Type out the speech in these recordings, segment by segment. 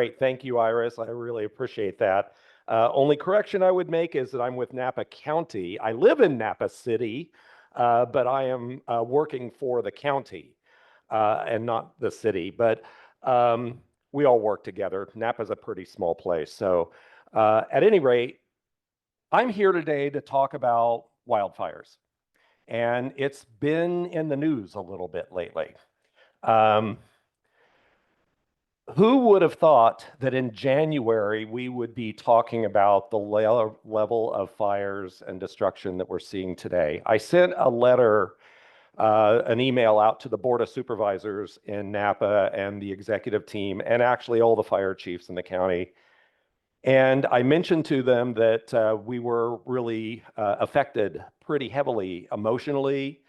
Great. Thank you, Iris. I really appreciate that. Only correction I would make is that I'm with Napa County. I live in Napa City, but I am working for the county and not the city. But we all work together. Napa's a pretty small place. So at any rate, I'm here today to talk about wildfires. And it's been in the news a little bit lately. Um, Who would have thought that in January we would be talking about the level of fires and destruction that we're seeing today? I sent a letter, an email out to the Board of Supervisors in Napa and the executive team, and actually all the fire chiefs in the county. And I mentioned to them that we were really affected pretty heavily emotionally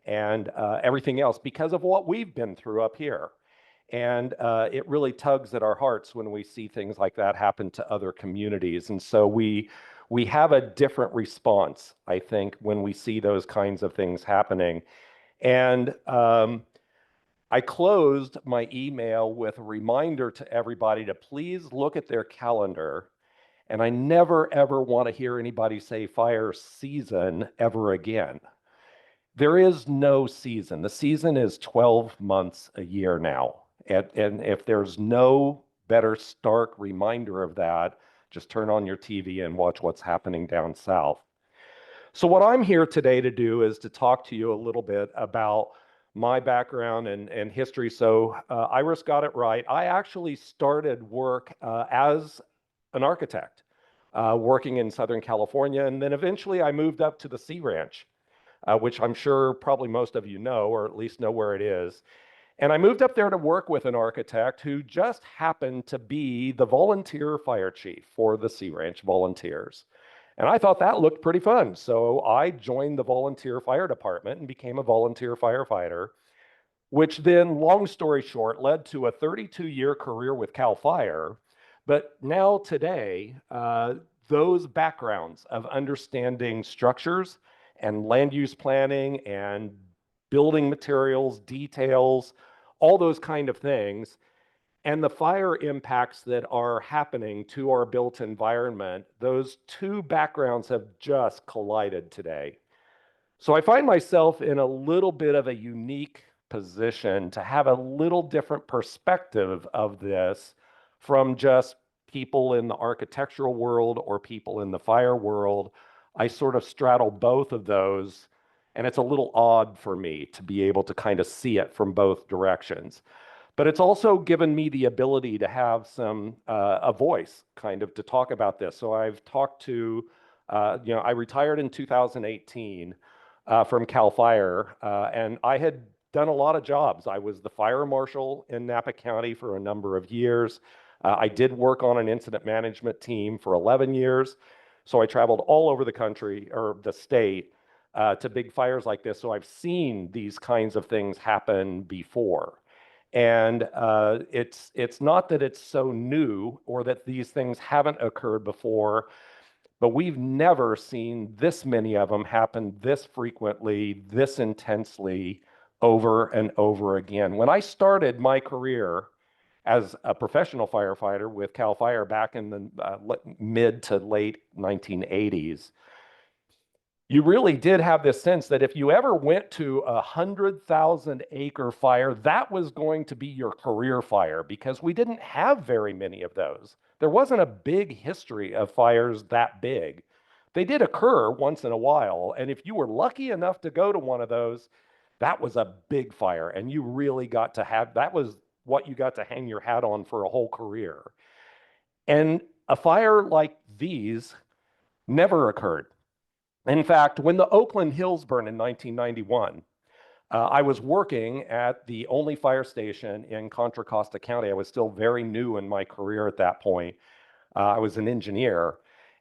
and everything else because of what we've been through up here. And it really tugs at our hearts when we see things like that happen to other communities. And so we have a different response, I think, when we see those kinds of things happening. And I closed my email with a reminder to everybody to please look at their calendar. And I never, ever want to hear anybody say fire season ever again. There is no season. The season is 12 months a year now. And if there's no better stark reminder of that, just turn on your TV and watch what's happening down south. So what I'm here today to do is to talk to you a little bit about my background and history. So Iris got it right. I actually started work as an architect, working in Southern California. And then eventually I moved up to the Sea Ranch, which I'm sure probably most of you know, or at least know where it is. And I moved up there to work with an architect who just happened to be the volunteer fire chief for the Sea Ranch volunteers. And I thought that looked pretty fun. So I joined the volunteer fire department and became a volunteer firefighter, which then, long story short, led to a 32-year career with CAL FIRE. But now today, those backgrounds of understanding structures and land use planning and building materials, details, all those kind of things, and the fire impacts that are happening to our built environment, those two backgrounds have just collided today. So I find myself in a little bit of a unique position to have a little different perspective of this from just people in the architectural world or people in the fire world. I sort of straddle both of those. And it's a little odd for me to be able to kind of see it from both directions. But it's also given me the ability to have a voice kind of to talk about this. So I've talked to, I retired in 2018 from CAL FIRE, and I had done a lot of jobs. I was the fire marshal in Napa County for a number of years. I did work on an incident management team for 11 years. So I traveled all over the country or the state to big fires like this. So I've seen these kinds of things happen before. And it's not that it's so new or that these things haven't occurred before, but we've never seen this many of them happen this frequently, this intensely over and over again. When I started my career as a professional firefighter with CAL FIRE back in the mid to late 1980s, you really did have this sense that if you ever went to a 100,000-acre fire, that was going to be your career fire because we didn't have very many of those. There wasn't a big history of fires that big. They did occur once in a while, and if you were lucky enough to go to one of those, that was a big fire, and you really got to have, that was what you got to hang your hat on for a whole career. And a fire like these never occurred. In fact, when the Oakland Hills burned in 1991, I was working at the only fire station in Contra Costa County. I was still very new in my career at that point. I was an engineer,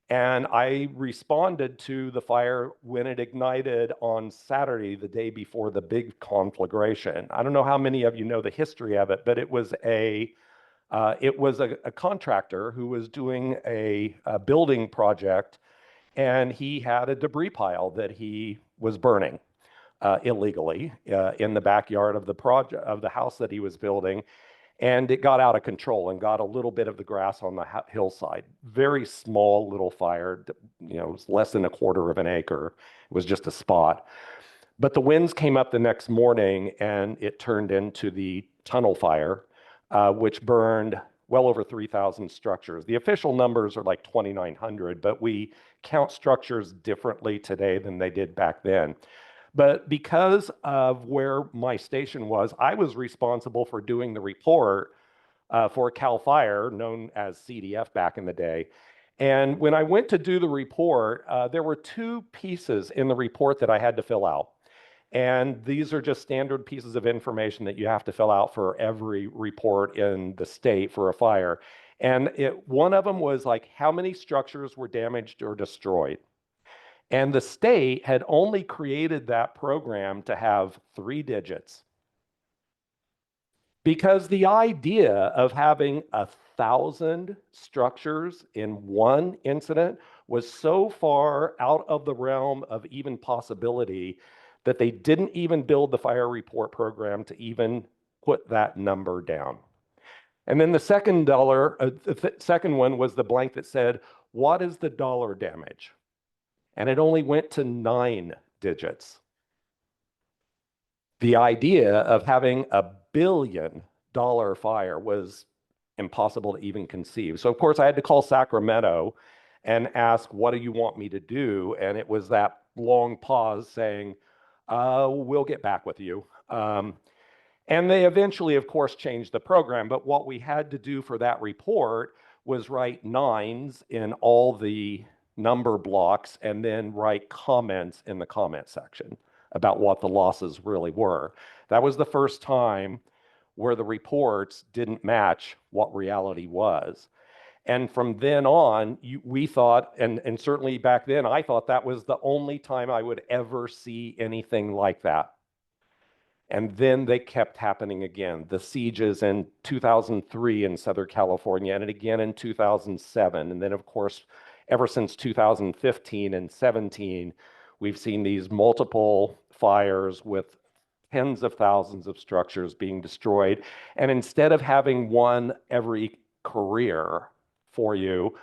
and I responded to the fire when it ignited on Saturday, the day before the big conflagration. I don't know how many of you know the history of it, but it was a contractor who was doing a building project, and he had a debris pile that he was burning illegally in the backyard of the house that he was building. and it got out of control and got a little bit of the grass on the hillside. Very small little fire, it was less than a quarter of an acre. It was just a spot. But the winds came up the next morning and it turned into the tunnel fire, which burned well over 3,000 structures. The official numbers are like 2,900, but we count structures differently today than they did back then. But because of where my station was, I was responsible for doing the report for CAL FIRE, known as CDF back in the day. And when I went to do the report, there were two pieces in the report that I had to fill out. And these are just standard pieces of information that you have to fill out for every report in the state for a fire. And one of them was like, how many structures were damaged or destroyed? And the state had only created that program to have 3 digits. Because the idea of having 1,000 structures in one incident was so far out of the realm of even possibility that they didn't even build the fire report program to even put that number down. And then the second one was the blank that said, what is the dollar damage? And it only went to 9 digits. The idea of having $1 billion fire was impossible to even conceive. So of course I had to call Sacramento and ask, what do you want me to do? And it was that long pause saying, we'll get back with you. And they eventually, of course, changed the program. But what we had to do for that report was write 9s in all the number blocks and then write comments in the comment section about what the losses really were. That was the first time where the reports didn't match what reality was. And from then on, we thought, and certainly back then, I thought that was the only time I would ever see anything like that. And then they kept happening again. The sieges in 2003 in Southern California, and again in 2007. And then, of course, ever since 2015 and 17, we've seen these multiple fires with tens of thousands of structures being destroyed. And instead of having one every career for you,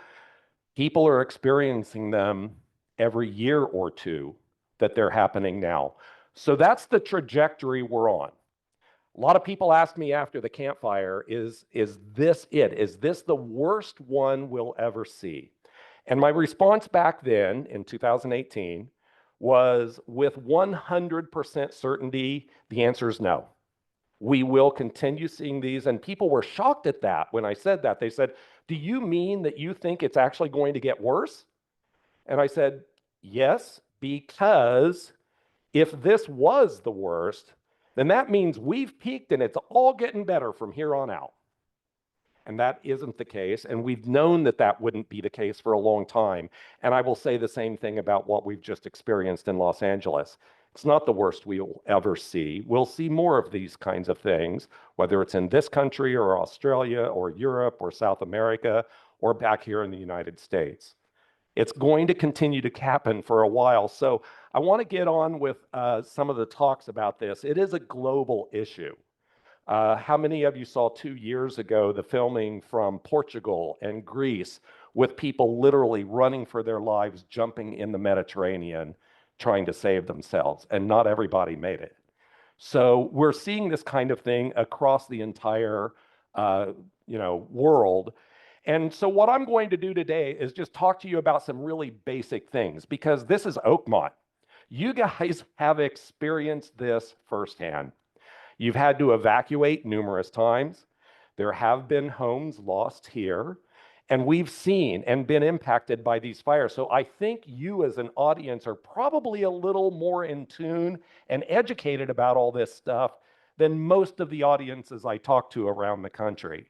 people are experiencing them every year or two that they're happening now. So that's the trajectory we're on. A lot of people ask me after the campfire, is this it? Is this the worst one we'll ever see? And my response back then in 2018 was, with 100% certainty, the answer is no. We will continue seeing these. And people were shocked at that when I said that. They said, do you mean that you think it's actually going to get worse? And I said, yes, because if this was the worst, then that means we've peaked and it's all getting better from here on out. And that isn't the case. And we've known that that wouldn't be the case for a long time. And I will say the same thing about what we've just experienced in Los Angeles. It's not the worst we'll ever see. We'll see more of these kinds of things, whether it's in this country or Australia or Europe or South America or back here in the United States. It's going to continue to happen for a while. So I want to get on with some of the talks about this. It is a global issue. How many of you saw 2 years ago the filming from Portugal and Greece with people literally running for their lives, jumping in the Mediterranean, trying to save themselves, and not everybody made it. So we're seeing this kind of thing across the entire world. And so what I'm going to do today is just talk to you about some really basic things, because this is Oakmont. You guys have experienced this firsthand. You've had to evacuate numerous times. There have been homes lost here, and we've seen and been impacted by these fires. So I think you as an audience are probably a little more in tune and educated about all this stuff than most of the audiences I talk to around the country.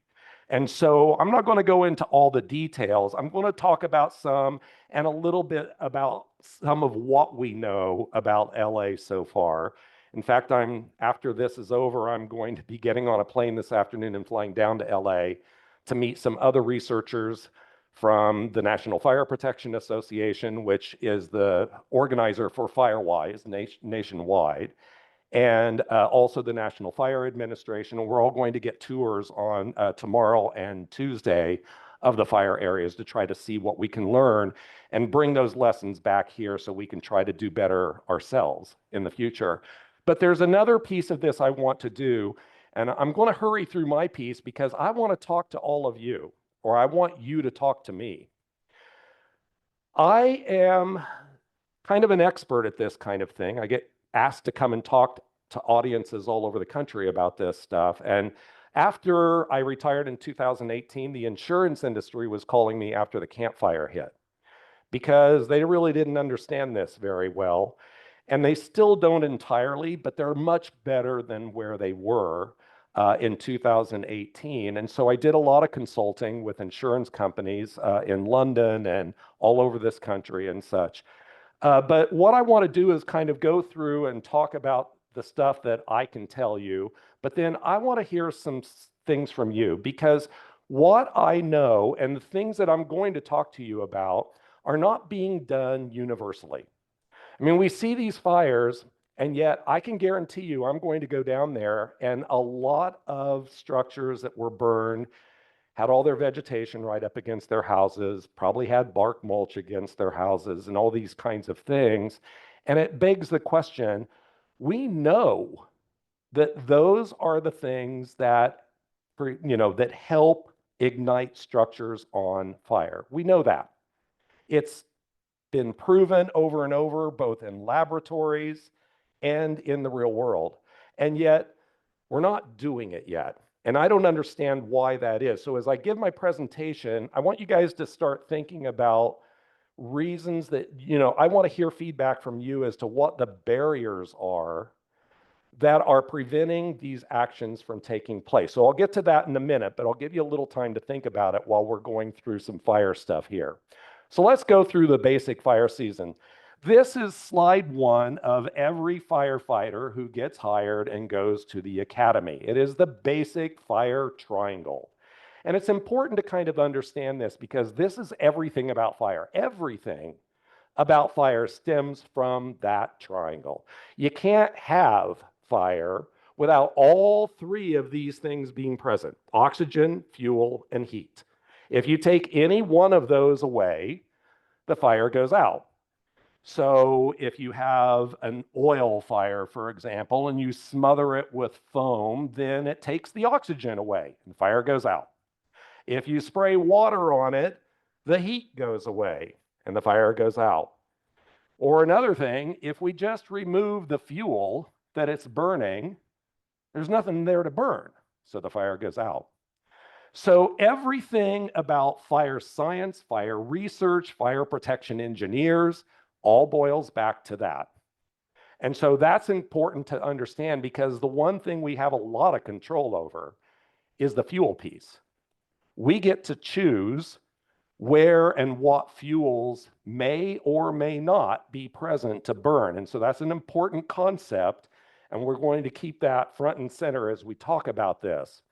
And so I'm not going to go into all the details. I'm going to talk about some and a little bit about some of what we know about LA so far. In fact, after this is over, I'm going to be getting on a plane this afternoon and flying down to LA to meet some other researchers from the National Fire Protection Association, which is the organizer for Firewise nationwide, and also the National Fire Administration. And we're all going to get tours on tomorrow and Tuesday of the fire areas to try to see what we can learn and bring those lessons back here so we can try to do better ourselves in the future. But there's another piece of this I want to do, and I'm going to hurry through my piece because I want to talk to all of you, or I want you to talk to me. I am kind of an expert at this kind of thing. I get asked to come and talk to audiences all over the country about this stuff. And after I retired in 2018, the insurance industry was calling me after the Camp Fire hit because they really didn't understand this very well. And they still don't entirely, but they're much better than where they were in 2018. And so I did a lot of consulting with insurance companies in London and all over this country and such. But what I want to do is kind of go through and talk about the stuff that I can tell you, but then I want to hear some things from you, because what I know and the things that I'm going to talk to you about are not being done universally. I mean, we see these fires, and yet I can guarantee you I'm going to go down there, and a lot of structures that were burned had all their vegetation right up against their houses, probably had bark mulch against their houses and all these kinds of things. And it begs the question, we know that those are the things that, that help ignite structures on fire. We know that. It's been proven over and over, both in laboratories and in the real world. And yet, we're not doing it yet. And I don't understand why that is. So as I give my presentation, I want you guys to start thinking about reasons that, I want to hear feedback from you as to what the barriers are that are preventing these actions from taking place. So I'll get to that in a minute, but I'll give you a little time to think about it while we're going through some fire stuff here. So let's go through the basic fire season. This is slide one of every firefighter who gets hired and goes to the academy. It is the basic fire triangle. And it's important to kind of understand this because this is everything about fire. Everything about fire stems from that triangle. You can't have fire without all three of these things being present: oxygen, fuel, and heat. If you take any one of those away, the fire goes out. So if you have an oil fire, for example, and you smother it with foam, then it takes the oxygen away and fire goes out. If you spray water on it, the heat goes away and the fire goes out. Or another thing, if we just remove the fuel that it's burning, there's nothing there to burn, so the fire goes out. So everything about fire science, fire research, fire protection engineers, all boils back to that. And so that's important to understand because the one thing we have a lot of control over is the fuel piece. We get to choose where and what fuels may or may not be present to burn. And so that's an important concept, and we're going to keep that front and center as we talk about this.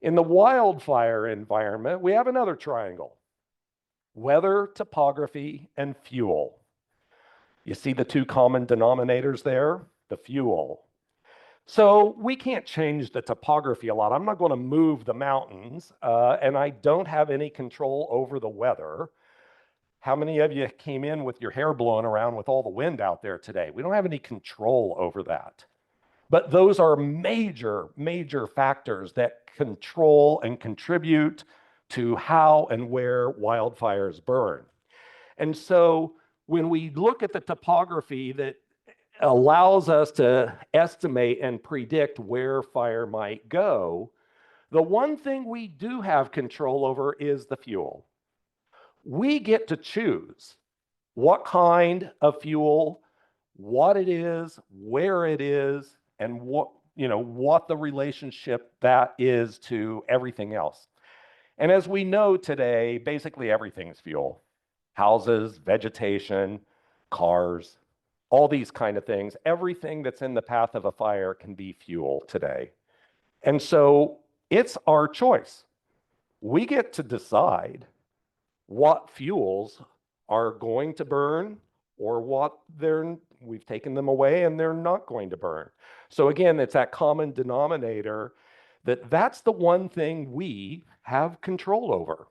In the wildfire environment, we have another triangle: weather, topography, and fuel. You see the two common denominators there? The fuel. So we can't change the topography a lot. I'm not going to move the mountains, and I don't have any control over the weather. How many of you came in with your hair blowing around with all the wind out there today? We don't have any control over that. But those are major, major factors that control and contribute to how and where wildfires burn. And so when we look at the topography that allows us to estimate and predict where fire might go, the one thing we do have control over is the fuel. We get to choose what kind of fuel, what it is, where it is, and what the relationship that is to everything else. And as we know today, basically everything is fuel. Houses, vegetation, cars, all these kind of things. Everything that's in the path of a fire can be fuel today. And so it's our choice. We get to decide what fuels are going to burn or what they're we've taken them away and they're not going to burn. So again, it's that common denominator that's the one thing we have control over.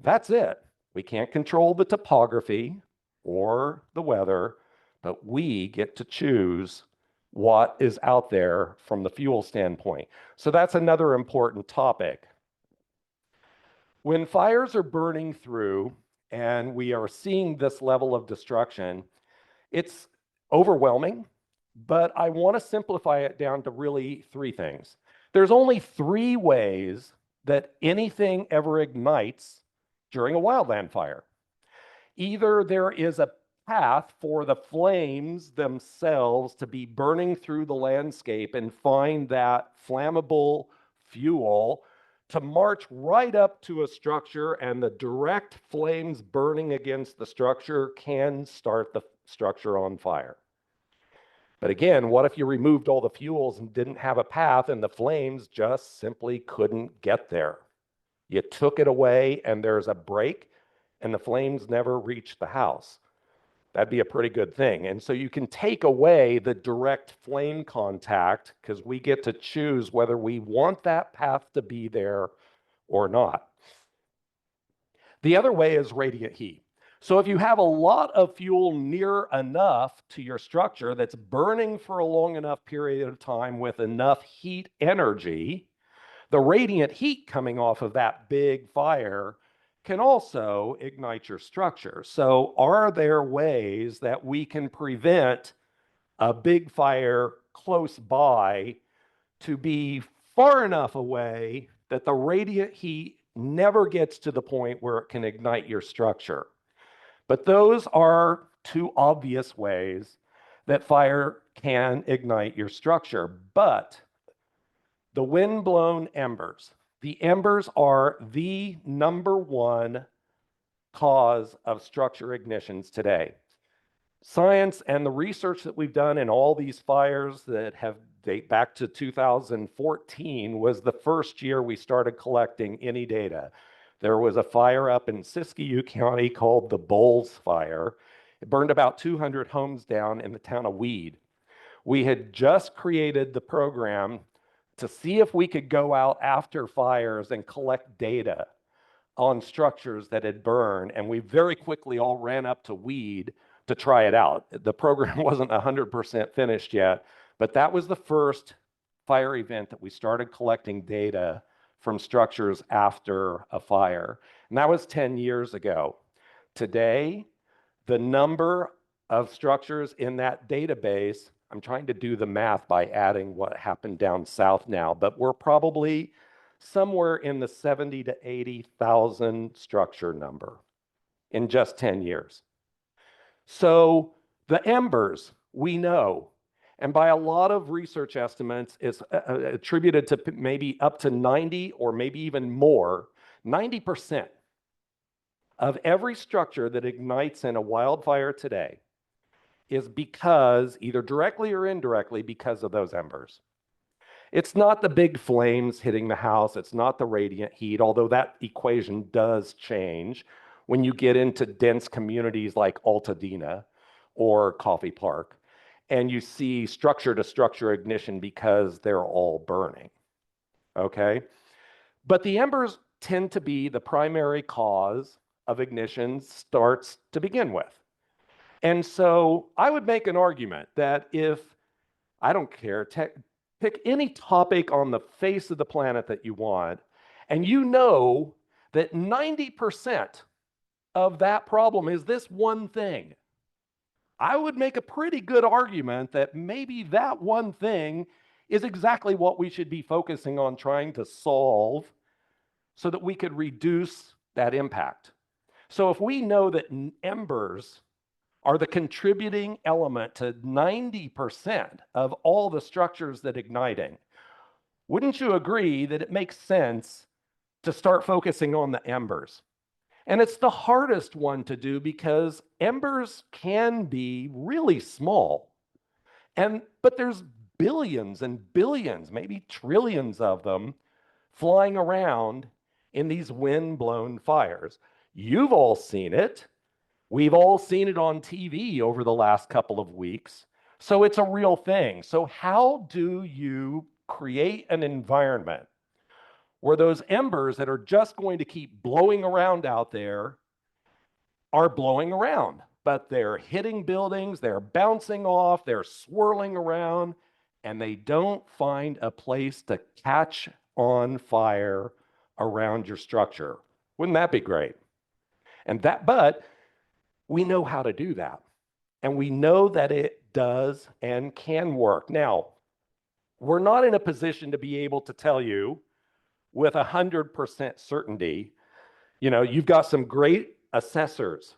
That's it. We can't control the topography or the weather, but we get to choose what is out there from the fuel standpoint. So that's another important topic. When fires are burning through and we are seeing this level of destruction, it's overwhelming, but I want to simplify it down to really three things. There's only three ways that anything ever ignites during a wildland fire. Either there is a path for the flames themselves to be burning through the landscape and find that flammable fuel to march right up to a structure, and the direct flames burning against the structure can start the structure on fire. But again, what if you removed all the fuels and didn't have a path and the flames just simply couldn't get there? You took it away and there's a break and the flames never reach the house. That'd be a pretty good thing. And so you can take away the direct flame contact because we get to choose whether we want that path to be there or not. The other way is radiant heat. So if you have a lot of fuel near enough to your structure that's burning for a long enough period of time with enough heat energy, the radiant heat coming off of that big fire can also ignite your structure. So are there ways that we can prevent a big fire close by to be far enough away that the radiant heat never gets to the point where it can ignite your structure? But those are two obvious ways that fire can ignite your structure. But the wind-blown embers, the embers are the number one cause of structure ignitions today. Science and the research that we've done in all these fires that date back to 2014 was the first year we started collecting any data. There was a fire up in Siskiyou County called the Bowles Fire. It burned about 200 homes down in the town of Weed. We had just created the program to see if we could go out after fires and collect data on structures that had burned. And we very quickly all ran up to Weed to try it out. The program wasn't 100% finished yet, but that was the first fire event that we started collecting data from structures after a fire. And that was 10 years ago. Today, the number of structures in that database, I'm trying to do the math by adding what happened down south now, but we're probably somewhere in the 70 to 80,000 structure number in just 10 years. So the embers, we know, and by a lot of research estimates, it's attributed to maybe up to 90 or maybe even more, 90% of every structure that ignites in a wildfire today is because, either directly or indirectly, because of those embers. It's not the big flames hitting the house. It's not the radiant heat, although that equation does change when you get into dense communities like Altadena or Coffee Park, and you see structure-to-structure ignition because they're all burning, okay? But the embers tend to be the primary cause of ignition starts to begin with. And so I would make an argument that if, I don't care, pick any topic on the face of the planet that you want, and you know that 90% of that problem is this one thing, I would make a pretty good argument that maybe that one thing is exactly what we should be focusing on trying to solve so that we could reduce that impact. So if we know that embers are the contributing element to 90% of all the structures that igniting, wouldn't you agree that it makes sense to start focusing on the embers? And it's the hardest one to do because embers can be really small. But there's billions and billions, maybe trillions of them flying around in these wind-blown fires. You've all seen it. We've all seen it on TV over the last couple of weeks. So it's a real thing. So how do you create an environment where those embers that are just going to keep blowing around out there are blowing around, but they're hitting buildings, they're bouncing off, they're swirling around, and they don't find a place to catch on fire around your structure? Wouldn't that be great? But we know how to do that. And we know that it does and can work. Now, we're not in a position to be able to tell you with 100% certainty. You've got some great assessors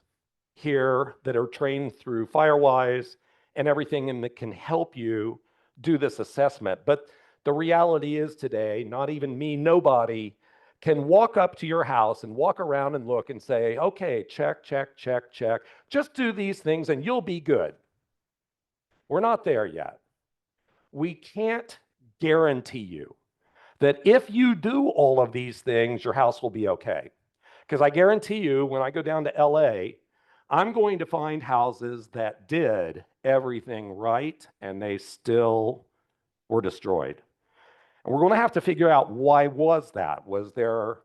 here that are trained through Firewise and everything, and that can help you do this assessment. But the reality is today, not even me, nobody can walk up to your house and walk around and look and say, okay, check, check, check, check. Just do these things and you'll be good. We're not there yet. We can't guarantee you that if you do all of these things, your house will be okay. Because I guarantee you, when I go down to LA, I'm going to find houses that did everything right and they still were destroyed. And we're going to have to figure out, why was that? Was there,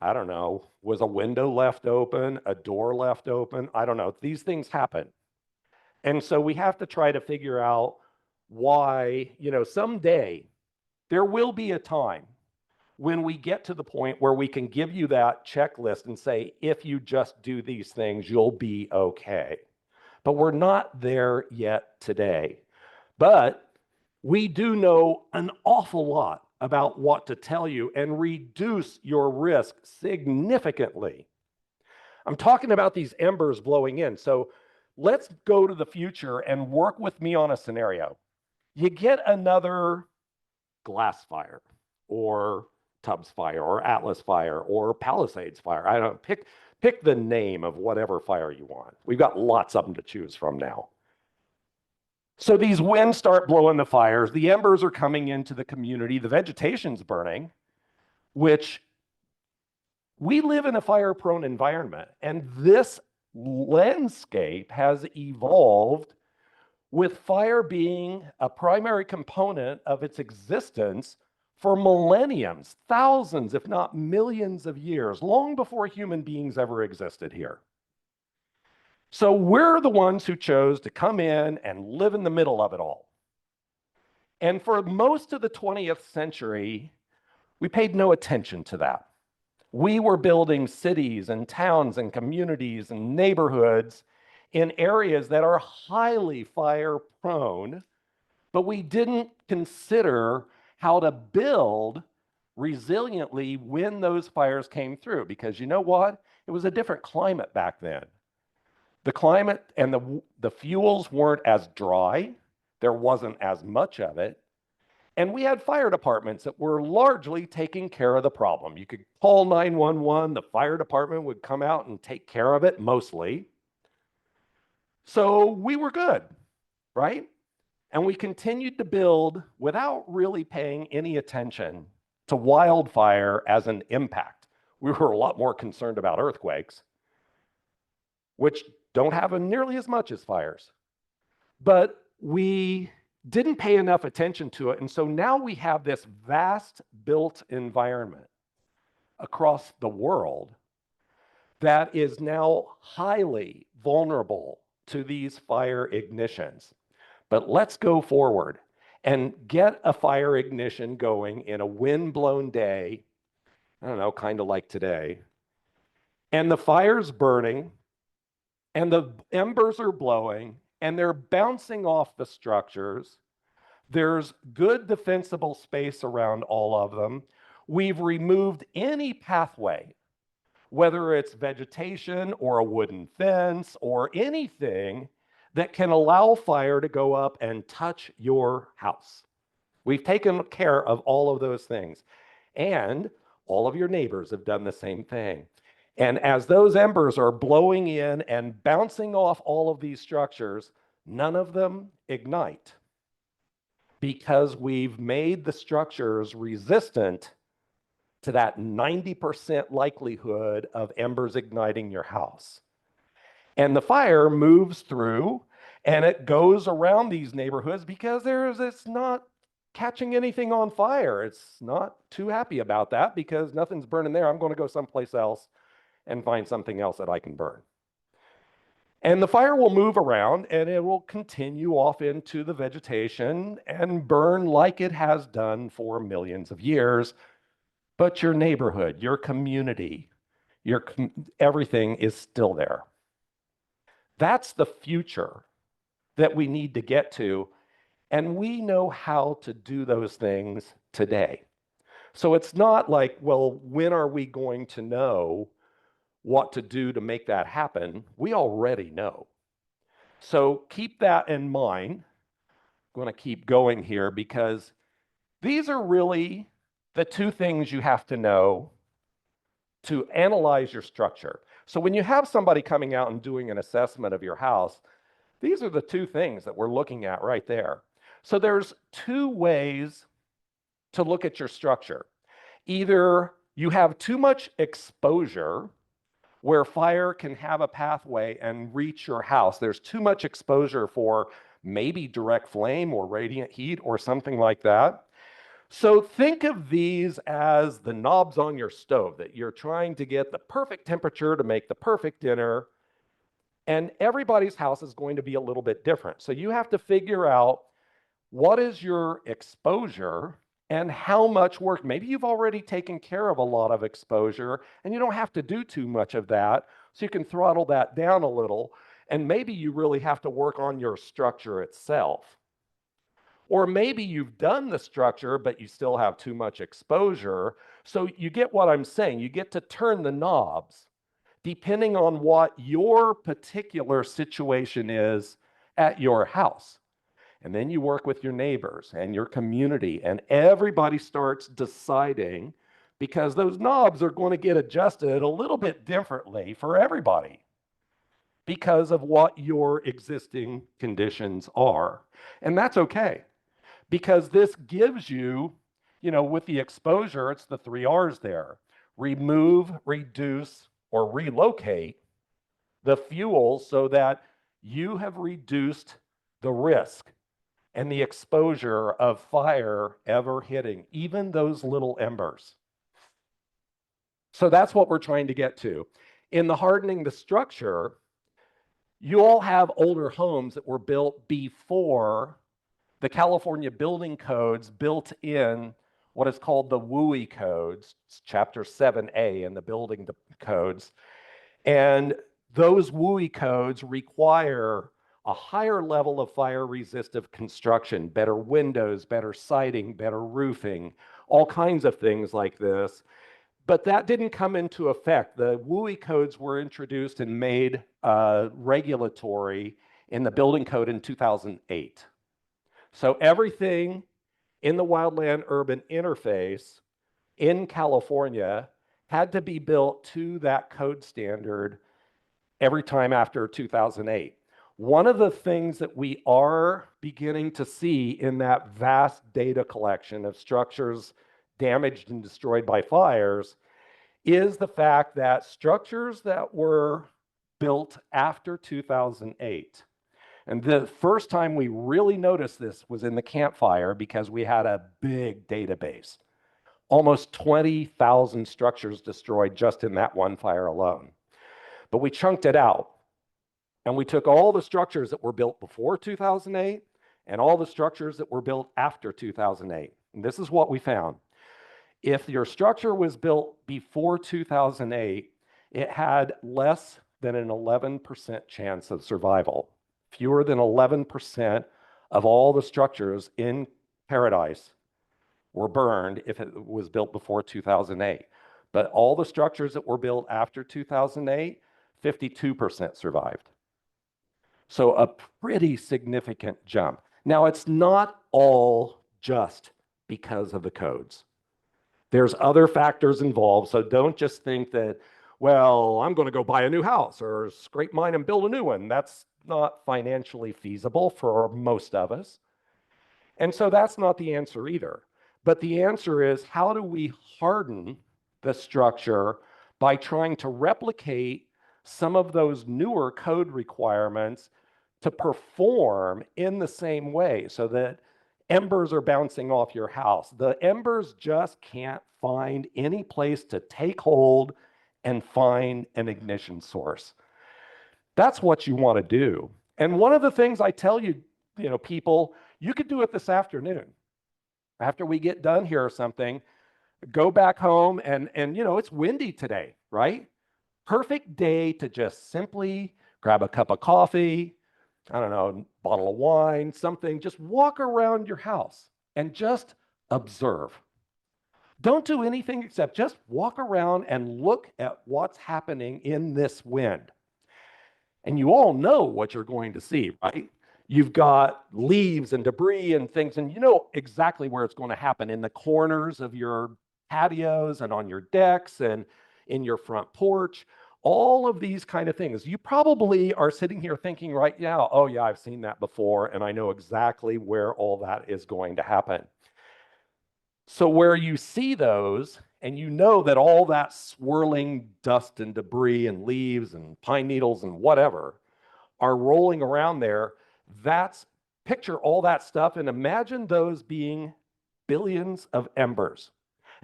I don't know, was a window left open, a door left open? I don't know. These things happen. And so we have to try to figure out why, someday there will be a time when we get to the point where we can give you that checklist and say, if you just do these things, you'll be okay. But we're not there yet today. But we do know an awful lot about what to tell you and reduce your risk significantly. I'm talking about these embers blowing in. So let's go to the future and work with me on a scenario. You get another glass fire or Tubbs fire or Atlas fire or Palisades fire. I don't know, pick the name of whatever fire you want. We've got lots of them to choose from now. So these winds start blowing the fires. The embers are coming into the community. The vegetation's burning, which we live in a fire-prone environment. And this landscape has evolved with fire being a primary component of its existence for millenniums, thousands, if not millions of years, long before human beings ever existed here. So we're the ones who chose to come in and live in the middle of it all. And for most of the 20th century, we paid no attention to that. We were building cities and towns and communities and neighborhoods in areas that are highly fire prone, but we didn't consider how to build resiliently when those fires came through, because you know what? It was a different climate back then. The climate and the fuels weren't as dry. There wasn't as much of it. And we had fire departments that were largely taking care of the problem. You could call 911, the fire department would come out and take care of it mostly. So we were good, right? And we continued to build without really paying any attention to wildfire as an impact. We were a lot more concerned about earthquakes, which don't happen nearly as much as fires. But we didn't pay enough attention to it. And so now we have this vast built environment across the world that is now highly vulnerable to these fire ignitions. But let's go forward and get a fire ignition going in a wind-blown day, I don't know, kind of like today. And the fire's burning, and the embers are blowing, and they're bouncing off the structures. There's good defensible space around all of them. We've removed any pathway, whether it's vegetation or a wooden fence or anything that can allow fire to go up and touch your house. We've taken care of all of those things. And all of your neighbors have done the same thing. And as those embers are blowing in and bouncing off all of these structures, none of them ignite, because we've made the structures resistant to that 90% likelihood of embers igniting your house. And the fire moves through and it goes around these neighborhoods because it's not catching anything on fire. It's not too happy about that because nothing's burning there. I'm going to go someplace else and find something else that I can burn. And the fire will move around and it will continue off into the vegetation and burn like it has done for millions of years. But your neighborhood, your community, everything is still there. That's the future that we need to get to. And we know how to do those things today. So it's not like, well, when are we going to know what to do to make that happen? We already know. So keep that in mind. I'm going to keep going here because these are really the two things you have to know to analyze your structure. So when you have somebody coming out and doing an assessment of your house, these are the two things that we're looking at right there. So there's two ways to look at your structure. Either you have too much exposure where fire can have a pathway and reach your house. There's too much exposure for maybe direct flame or radiant heat or something like that. So think of these as the knobs on your stove that you're trying to get the perfect temperature to make the perfect dinner. And everybody's house is going to be a little bit different. So you have to figure out what is your exposure and how much work. Maybe you've already taken care of a lot of exposure and you don't have to do too much of that. So you can throttle that down a little. And maybe you really have to work on your structure itself. Or maybe you've done the structure, but you still have too much exposure. So you get what I'm saying. You get to turn the knobs depending on what your particular situation is at your house. And then you work with your neighbors and your community, and everybody starts deciding because those knobs are going to get adjusted a little bit differently for everybody because of what your existing conditions are. And that's okay because this gives you, with the exposure, it's the 3 R's there: remove, reduce, or relocate the fuel so that you have reduced the risk and the exposure of fire ever hitting, even those little embers. So that's what we're trying to get to. In the hardening the structure, you all have older homes that were built before the California building codes built in what is called the WUI codes, chapter 7A in the building codes. And those WUI codes require a higher level of fire resistive construction, better windows, better siding, better roofing, all kinds of things like this. But that didn't come into effect. The WUI codes were introduced and made regulatory in the building code in 2008. So everything in the wildland urban interface in California had to be built to that code standard every time after 2008. One of the things that we are beginning to see in that vast data collection of structures damaged and destroyed by fires is the fact that structures that were built after 2008, and the first time we really noticed this was in the Camp Fire because we had a big database, almost 20,000 structures destroyed just in that one fire alone. But we chunked it out. And we took all the structures that were built before 2008 and all the structures that were built after 2008. And this is what we found. If your structure was built before 2008, it had less than an 11% chance of survival. Fewer than 11% of all the structures in Paradise were burned if it was built before 2008. But all the structures that were built after 2008, 52% survived. So a pretty significant jump. Now, it's not all just because of the codes. There's other factors involved, so don't just think that, well, I'm going to go buy a new house or scrape mine and build a new one. That's not financially feasible for most of us. And so that's not the answer either. But the answer is, how do we harden the structure by trying to replicate some of those newer code requirements to perform in the same way so that embers are bouncing off your house. The embers just can't find any place to take hold and find an ignition source. That's what you want to do. And one of the things I tell you, people, you could do it this afternoon. After we get done here or something, go back home and it's windy today, right? Perfect day to just simply grab a cup of coffee, I don't know, a bottle of wine, something, just walk around your house and just observe. Don't do anything except just walk around and look at what's happening in this wind. And you all know what you're going to see, right? You've got leaves and debris and things, and you know exactly where it's going to happen in the corners of your patios and on your decks and in your front porch. All of these kind of things. You probably are sitting here thinking right now, oh yeah, I've seen that before, and I know exactly where all that is going to happen. So where you see those, and you know that all that swirling dust and debris and leaves and pine needles and whatever are rolling around there, picture all that stuff and imagine those being billions of embers.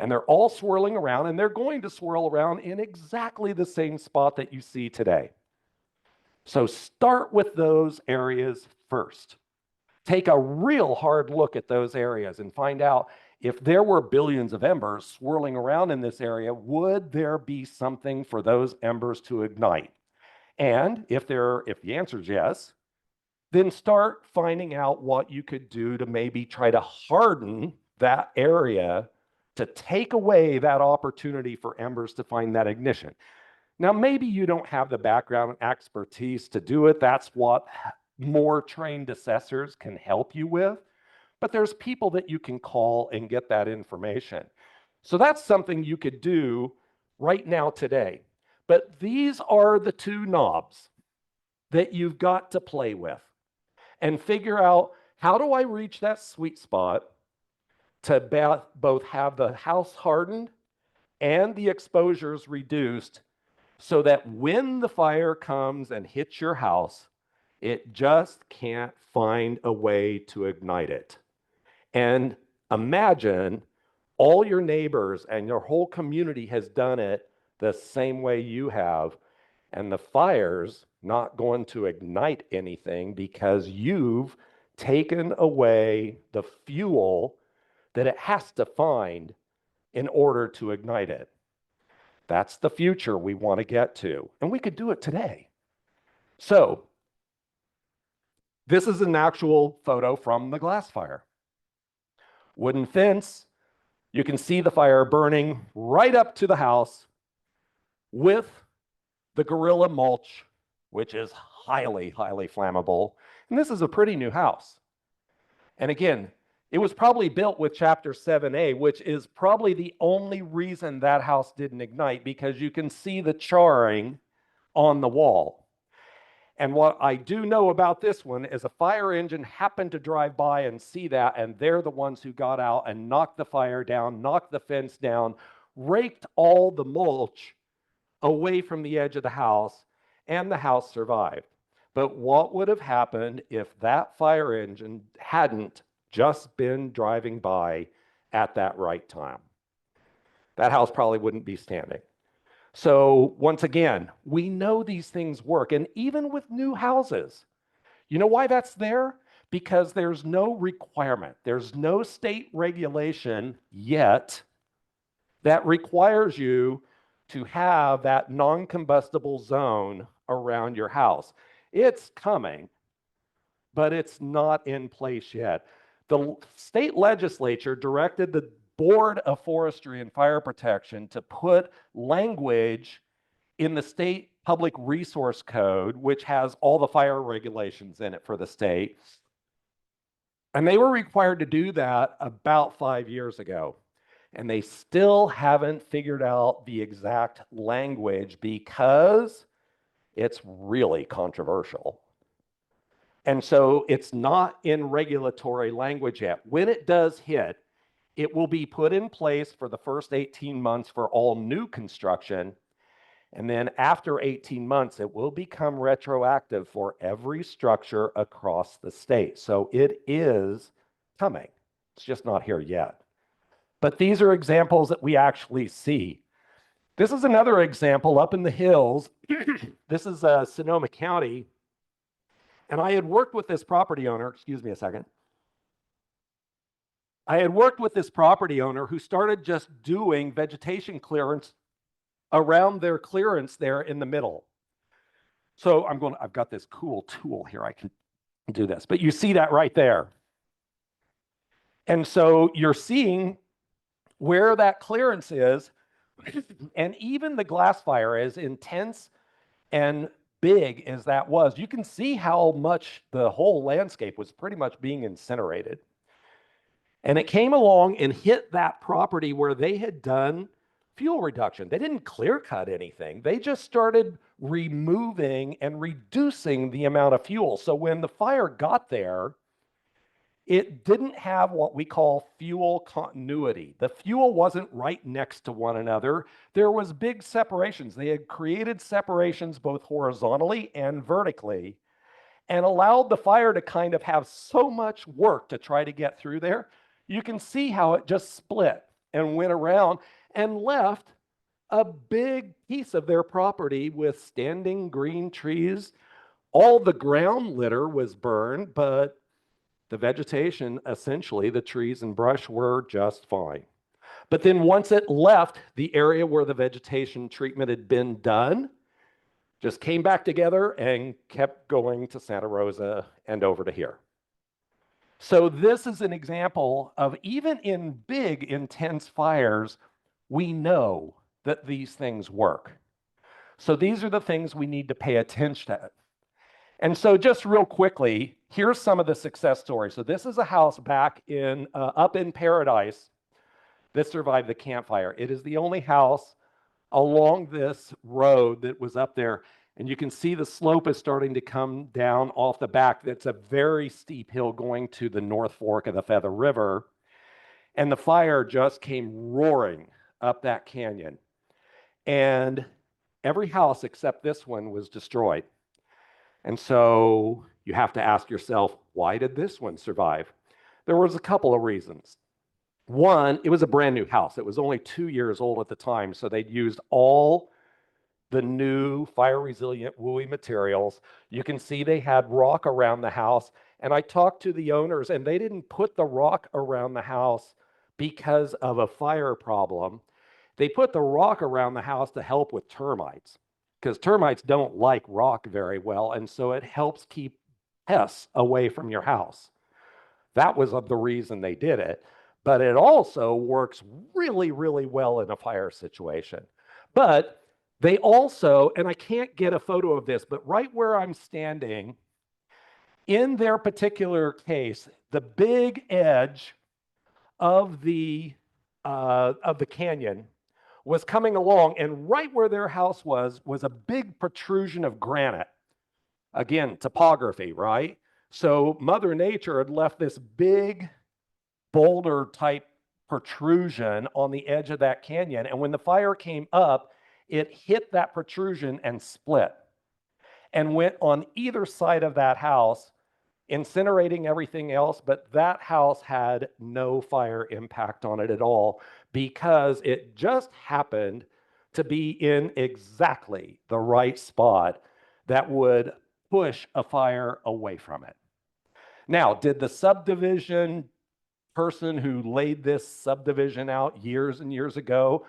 And they're all swirling around, and they're going to swirl around in exactly the same spot that you see today. So start with those areas first. Take a real hard look at those areas and find out if there were billions of embers swirling around in this area, would there be something for those embers to ignite? And if the answer is yes, then start finding out what you could do to maybe try to harden that area to take away that opportunity for embers to find that ignition. Now, maybe you don't have the background and expertise to do it. That's what more trained assessors can help you with. But there's people that you can call and get that information. So that's something you could do right now today. But these are the two knobs that you've got to play with and figure out, how do I reach that sweet spot to both have the house hardened and the exposures reduced so that when the fire comes and hits your house, it just can't find a way to ignite it. And imagine all your neighbors and your whole community has done it the same way you have, and the fire's not going to ignite anything because you've taken away the fuel that it has to find in order to ignite it. That's the future we want to get to, and we could do it today. So this is an actual photo from the glass fire. Wooden fence, you can see the fire burning right up to the house with the Gorilla mulch, which is highly, highly flammable. And this is a pretty new house. And again, it was probably built with Chapter 7A, which is probably the only reason that house didn't ignite, because you can see the charring on the wall. And what I do know about this one is a fire engine happened to drive by and see that, and they're the ones who got out and knocked the fire down, knocked the fence down, raked all the mulch away from the edge of the house, and the house survived. But what would have happened if that fire engine hadn't just been driving by at that right time? That house probably wouldn't be standing. So once again, we know these things work. And even with new houses, you know why that's there? Because there's no requirement. There's no state regulation yet that requires you to have that non-combustible zone around your house. It's coming, but it's not in place yet. The state legislature directed the Board of Forestry and Fire Protection to put language in the state public resource code, which has all the fire regulations in it for the state. And they were required to do that about 5 years ago. And they still haven't figured out the exact language because it's really controversial. And so it's not in regulatory language yet. When it does hit, it will be put in place for the first 18 months for all new construction. And then after 18 months, it will become retroactive for every structure across the state. So it is coming. It's just not here yet. But these are examples that we actually see. This is another example up in the hills. This is Sonoma County. And I had worked with this property owner, excuse me a second. I had worked with this property owner who started just doing vegetation clearance around their clearance there in the middle. So I've got this cool tool here. I can do this, but you see that right there. And so you're seeing where that clearance is. And even the glass fire, as intense and big as that was, you can see how much the whole landscape was pretty much being incinerated. And it came along and hit that property where they had done fuel reduction. They didn't clear cut anything. They just started removing and reducing the amount of fuel. So when the fire got there, it didn't have what we call fuel continuity. The fuel wasn't right next to one another. There was big separations. They had created separations both horizontally and vertically and allowed the fire to kind of have so much work to try to get through there. You can see how it just split and went around and left a big piece of their property with standing green trees. All the ground litter was burned, but the vegetation, essentially, the trees and brush were just fine. But then once it left the area where the vegetation treatment had been done, just came back together and kept going to Santa Rosa and over to here. So this is an example of, even in big, intense fires, we know that these things work. So these are the things we need to pay attention to. And so just real quickly, here's some of the success stories. So this is a house back in up in Paradise that survived the Camp Fire. It is the only house along this road that was up there. And you can see the slope is starting to come down off the back. That's a very steep hill going to the North Fork of the Feather River. And the fire just came roaring up that canyon. And every house except this one was destroyed. And so you have to ask yourself, why did this one survive? There was a couple of reasons. One, it was a brand new house. It was only 2 years old at the time, so they'd used all the new fire-resilient WUI materials. You can see they had rock around the house, and I talked to the owners, and they didn't put the rock around the house because of a fire problem. They put the rock around the house to help with termites, because termites don't like rock very well, and so it helps keep pests away from your house. That was the reason they did it, but it also works really, really well in a fire situation. But they also, and I can't get a photo of this, but right where I'm standing, in their particular case, the big edge of the canyon was coming along, and right where their house was a big protrusion of granite. Again, topography, right? So Mother Nature had left this big boulder type protrusion on the edge of that canyon, and when the fire came up, it hit that protrusion and split and went on either side of that house, incinerating everything else, but that house had no fire impact on it at all, because it just happened to be in exactly the right spot that would push a fire away from it. Now, did the subdivision person who laid this subdivision out years and years ago,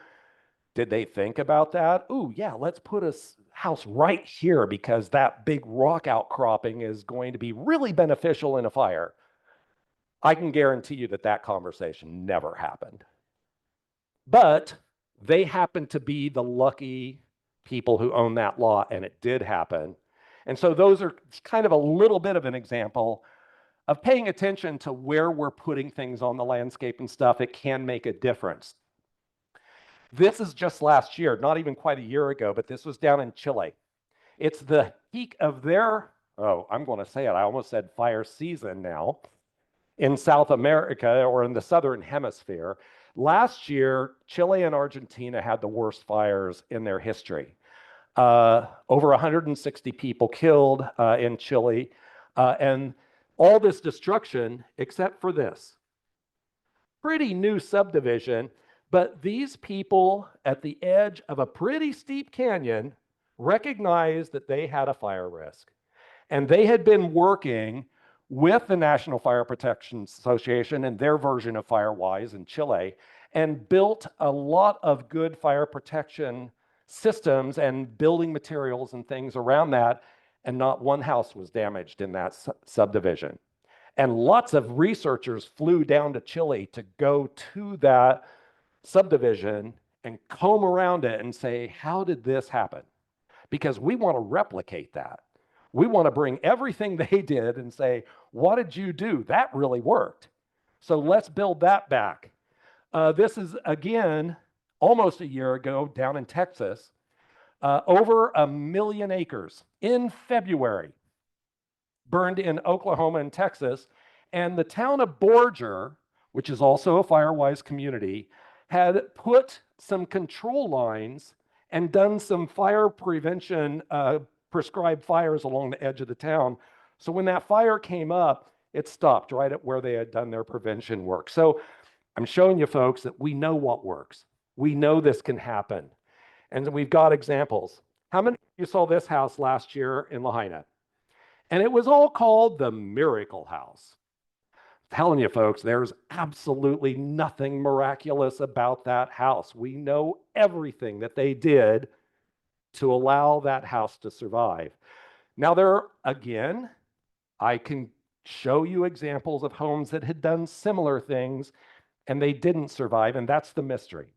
did they think about that? Ooh, yeah, let's put a house right here because that big rock outcropping is going to be really beneficial in a fire. I can guarantee you that that conversation never happened. But they happened to be the lucky people who own that lot, and it did happen. And so those are kind of a little bit of an example of paying attention to where we're putting things on the landscape and stuff. It can make a difference. This is just last year, not even quite a year ago, but this was down in Chile. It's the peak of their, I'm going to say it, I almost said fire season now, in South America or in the Southern Hemisphere. Last year, Chile and Argentina had the worst fires in their history. over 160 people killed in Chile, and all this destruction except for this. Pretty new subdivision, but these people at the edge of a pretty steep canyon recognized that they had a fire risk. And they had been working with the National Fire Protection Association and their version of FireWise in Chile, and built a lot of good fire protection systems and building materials and things around that, and not one house was damaged in that subdivision. And lots of researchers flew down to Chile to go to that subdivision and comb around it and say, how did this happen? Because we want to replicate that. We want to bring everything they did and say, what did you do? That really worked. So let's build that back. This is, again, almost a year ago down in Texas, over 1 million acres in February, burned in Oklahoma and Texas. And the town of Borger, which is also a FireWise community, had put some control lines and done some fire prevention, prescribed fires along the edge of the town. So when that fire came up, it stopped right at where they had done their prevention work. So I'm showing you folks that we know what works. We know this can happen. And we've got examples. How many of you saw this house last year in Lahaina? And it was all called the Miracle House. I'm telling you folks, there's absolutely nothing miraculous about that house. We know everything that they did to allow that house to survive. Now again, I can show you examples of homes that had done similar things and they didn't survive, and that's the mystery.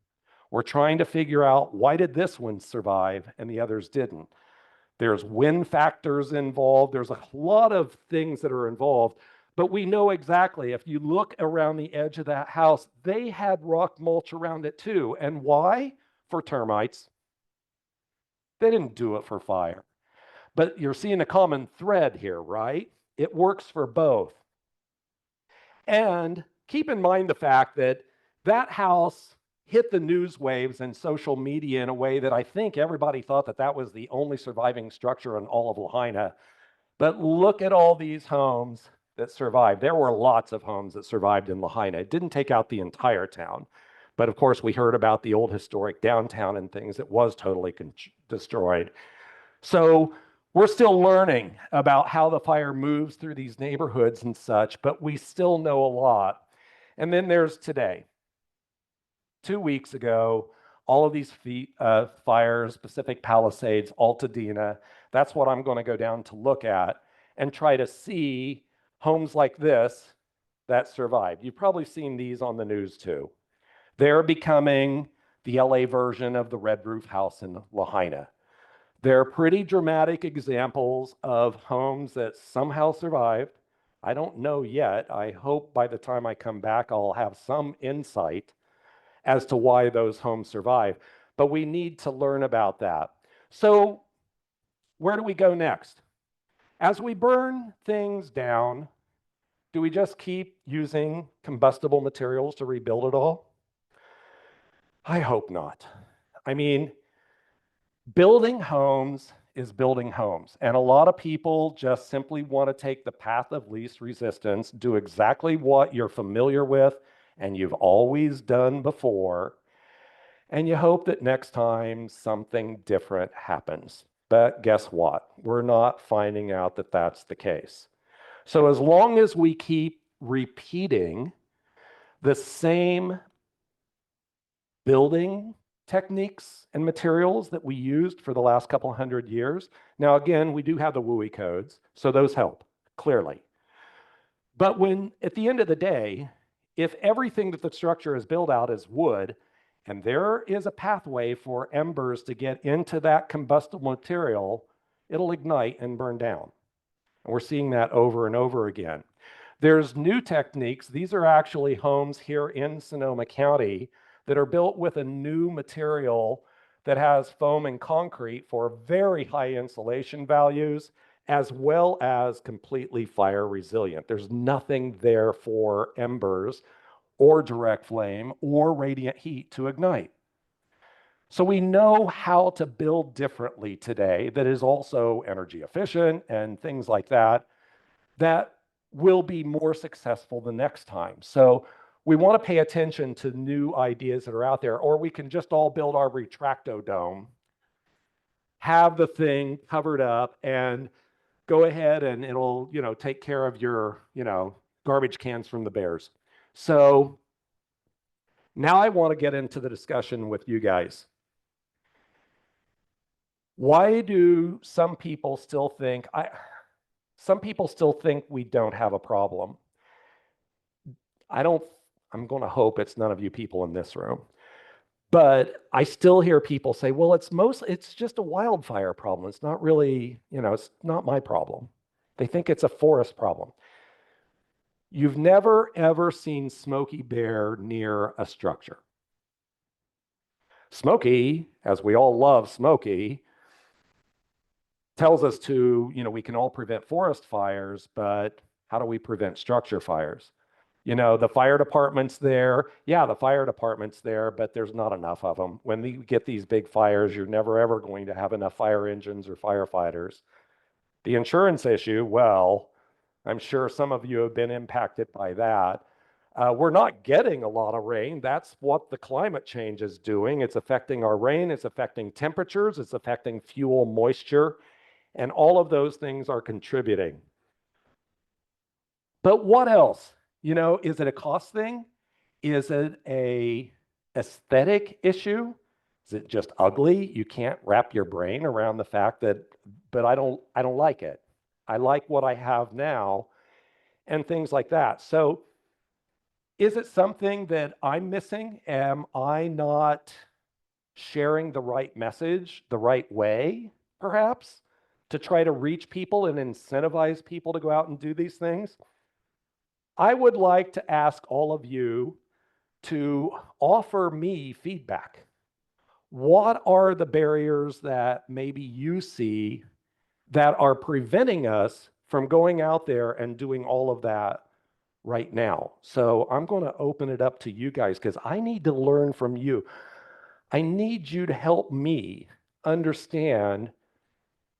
We're trying to figure out, why did this one survive and the others didn't? There's wind factors involved. There's a lot of things that are involved, but we know exactly, if you look around the edge of that house, they had rock mulch around it too. And why? For termites. They didn't do it for fire. But you're seeing a common thread here, right? It works for both. And keep in mind the fact that that house hit the news waves and social media in a way that I think everybody thought that that was the only surviving structure in all of Lahaina. But look at all these homes that survived. There were lots of homes that survived in Lahaina. It didn't take out the entire town. But of course, we heard about the old historic downtown and things that was totally destroyed. So we're still learning about how the fire moves through these neighborhoods and such, but we still know a lot. And then there's today. 2 weeks ago, all of these fires, Pacific Palisades, Altadena, that's what I'm going to go down to look at and try to see homes like this that survived. You've probably seen these on the news too. They're becoming the LA version of the red roof house in Lahaina. They're pretty dramatic examples of homes that somehow survived. I don't know yet. I hope by the time I come back, I'll have some insight as to why those homes survive. But we need to learn about that. So where do we go next? As we burn things down, do we just keep using combustible materials to rebuild it all? I hope not. I mean, building homes is building homes. And a lot of people just simply want to take the path of least resistance, do exactly what you're familiar with and you've always done before, and you hope that next time something different happens. But guess what? We're not finding out that that's the case. So as long as we keep repeating the same building techniques and materials that we used for the last couple 100 years. Now, again, we do have the WUI codes, so those help, clearly. But when, at the end of the day, if everything that the structure is built out is wood, and there is a pathway for embers to get into that combustible material, it'll ignite and burn down. And we're seeing that over and over again. There's new techniques. These are actually homes here in Sonoma County that are built with a new material that has foam and concrete for very high insulation values, as well as completely fire resilient. There's nothing there for embers or direct flame or radiant heat to ignite. So we know how to build differently today that is also energy efficient and things like that, that will be more successful the next time. So we want to pay attention to new ideas that are out there, or we can just all build our retracto dome, have the thing covered up, and go ahead and it'll, take care of your, garbage cans from the bears. So now I want to get into the discussion with you guys. Why do some people still think we don't have a problem? I'm going to hope it's none of you people in this room. But I still hear people say, well, it's just a wildfire problem. It's not really, it's not my problem. They think it's a forest problem. You've never, ever seen Smokey Bear near a structure. Smokey, as we all love Smokey, tells us we can all prevent forest fires, but how do we prevent structure fires? The fire department's there. Yeah, the fire department's there, but there's not enough of them. When we get these big fires, you're never, ever going to have enough fire engines or firefighters. The insurance issue, well, I'm sure some of you have been impacted by that. We're not getting a lot of rain. That's what the climate change is doing. It's affecting our rain. It's affecting temperatures. It's affecting fuel moisture. And all of those things are contributing. But what else? Is it a cost thing? Is it a aesthetic issue? Is it just ugly? You can't wrap your brain around the fact that, but I don't like it. I like what I have now, and things like that. So is it something that I'm missing? Am I not sharing the right message the right way, perhaps, to try to reach people and incentivize people to go out and do these things? I would like to ask all of you to offer me feedback. What are the barriers that maybe you see that are preventing us from going out there and doing all of that right now? So I'm going to open it up to you guys because I need to learn from you. I need you to help me understand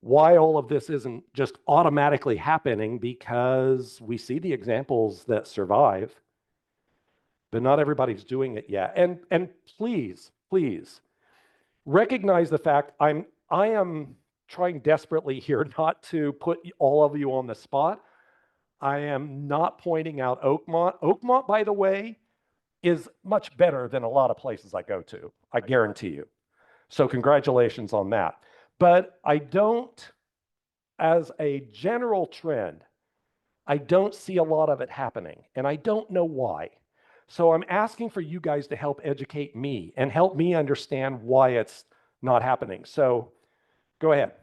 why all of this isn't just automatically happening, because we see the examples that survive, but not everybody's doing it yet. And please recognize the fact I am trying desperately here not to put all of you on the spot. I am not pointing out Oakmont. Oakmont, by the way, is much better than a lot of places I go to. I guarantee you. So congratulations on that. But as a general trend, I don't see a lot of it happening, and I don't know why. So I'm asking for you guys to help educate me and help me understand why it's not happening. So go ahead.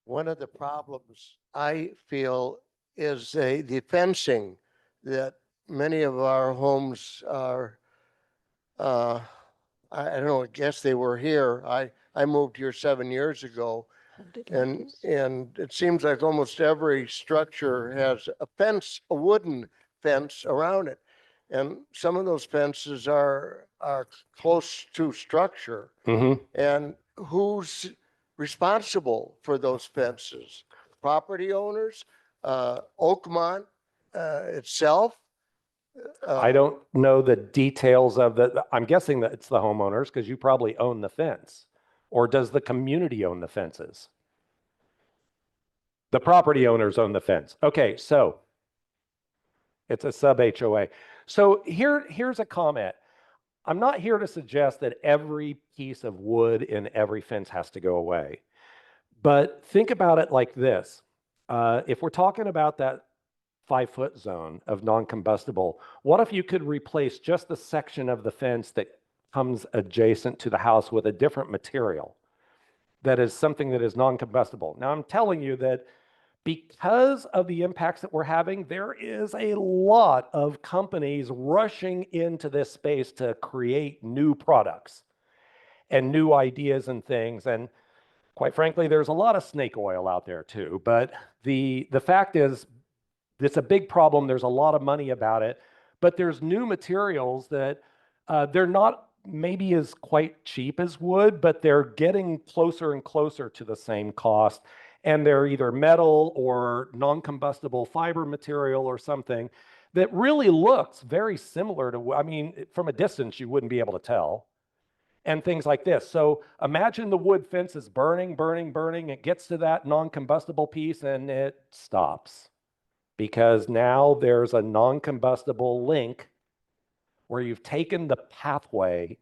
One of the problems I feel is the fencing that many of our homes are, I don't know, I guess they were here. I moved here 7 years ago, and it seems like almost every structure has a fence, a wooden fence around it. And some of those fences are close to structure. Mm-hmm. And who's responsible for those fences? Property owners, Oakmont itself? I don't know the details of I'm guessing that it's the homeowners because you probably own the fence. Or does the community own the fences? The property owners own the fence. Okay, so it's a sub HOA. So here's a comment. I'm not here to suggest that every piece of wood in every fence has to go away. But think about it like this. If we're talking about that 5-foot zone of non-combustible, what if you could replace just the section of the fence that comes adjacent to the house with a different material that is something that is non-combustible? Now, I'm telling you that because of the impacts that we're having, there is a lot of companies rushing into this space to create new products and new ideas and things. And quite frankly, there's a lot of snake oil out there too. But the fact is, it's a big problem. There's a lot of money about it. but there's new materials that they're not maybe as quite cheap as wood, but they're getting closer and closer to the same cost. And they're either metal or non-combustible fiber material or something that really looks very similar to, I mean, from a distance, you wouldn't be able to tell. And things like this. So imagine the wood fence is burning, burning, burning. It gets to that non-combustible piece and it stops because now there's a non-combustible link where you've taken the pathway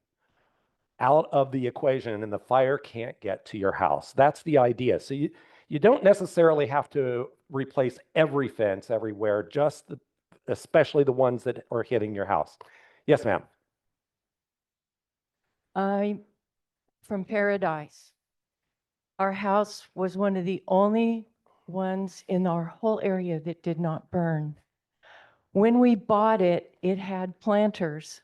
out of the equation and the fire can't get to your house. That's the idea. So you don't necessarily have to replace every fence everywhere, just especially the ones that are hitting your house. Yes, ma'am. I'm from Paradise. Our house was one of the only ones in our whole area that did not burn. When we bought it, it had planters,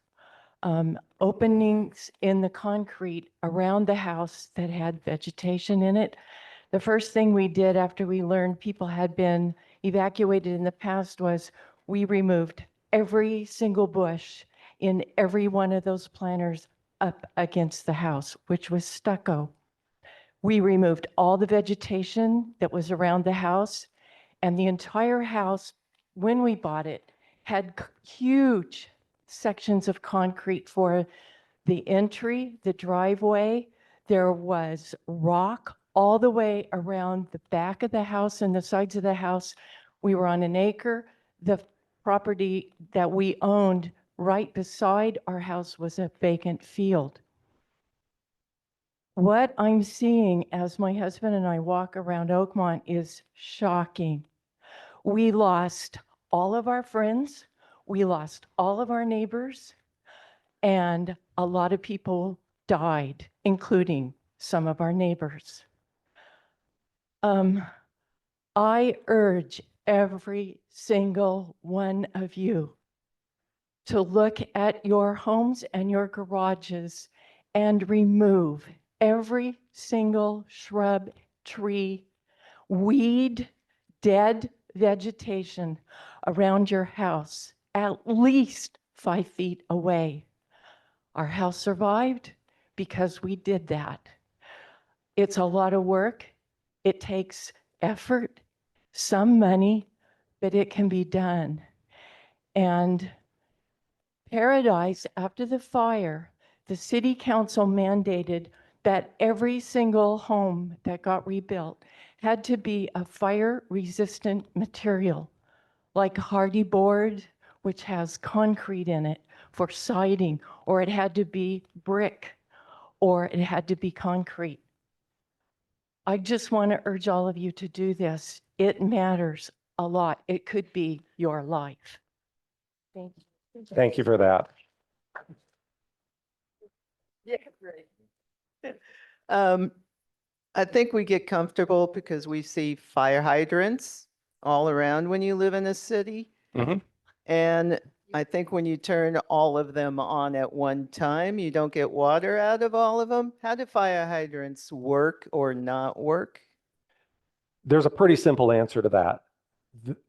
openings in the concrete around the house that had vegetation in it. The first thing we did after we learned people had been evacuated in the past was we removed every single bush in every one of those planters up against the house, which was stucco. We removed all the vegetation that was around the house, and the entire house, when we bought it, had huge sections of concrete for the entry, the driveway. There was rock all the way around the back of the house and the sides of the house. We were on an acre. The property that we owned right beside our house was a vacant field. What I'm seeing as my husband and I walk around Oakmont is shocking. We lost all of our friends. We lost all of our neighbors. And a lot of people died, including some of our neighbors. I urge every single one of you to look at your homes and your garages and remove every single shrub, tree, weed, dead vegetation around your house, at least 5 feet away. Our house survived because we did that. It's a lot of work. It takes effort, some money, but it can be done. And Paradise, after the fire, the city council mandated that every single home that got rebuilt had to be a fire-resistant material, like hardy board, which has concrete in it for siding, or it had to be brick, or it had to be concrete. I just want to urge all of you to do this. It matters a lot. It could be your life. Thank you. Thank you for that. Yeah, great. I think we get comfortable because we see fire hydrants all around when you live in a city. Mhm. And I think when you turn all of them on at one time, you don't get water out of all of them. How do fire hydrants work or not work? There's a pretty simple answer to that.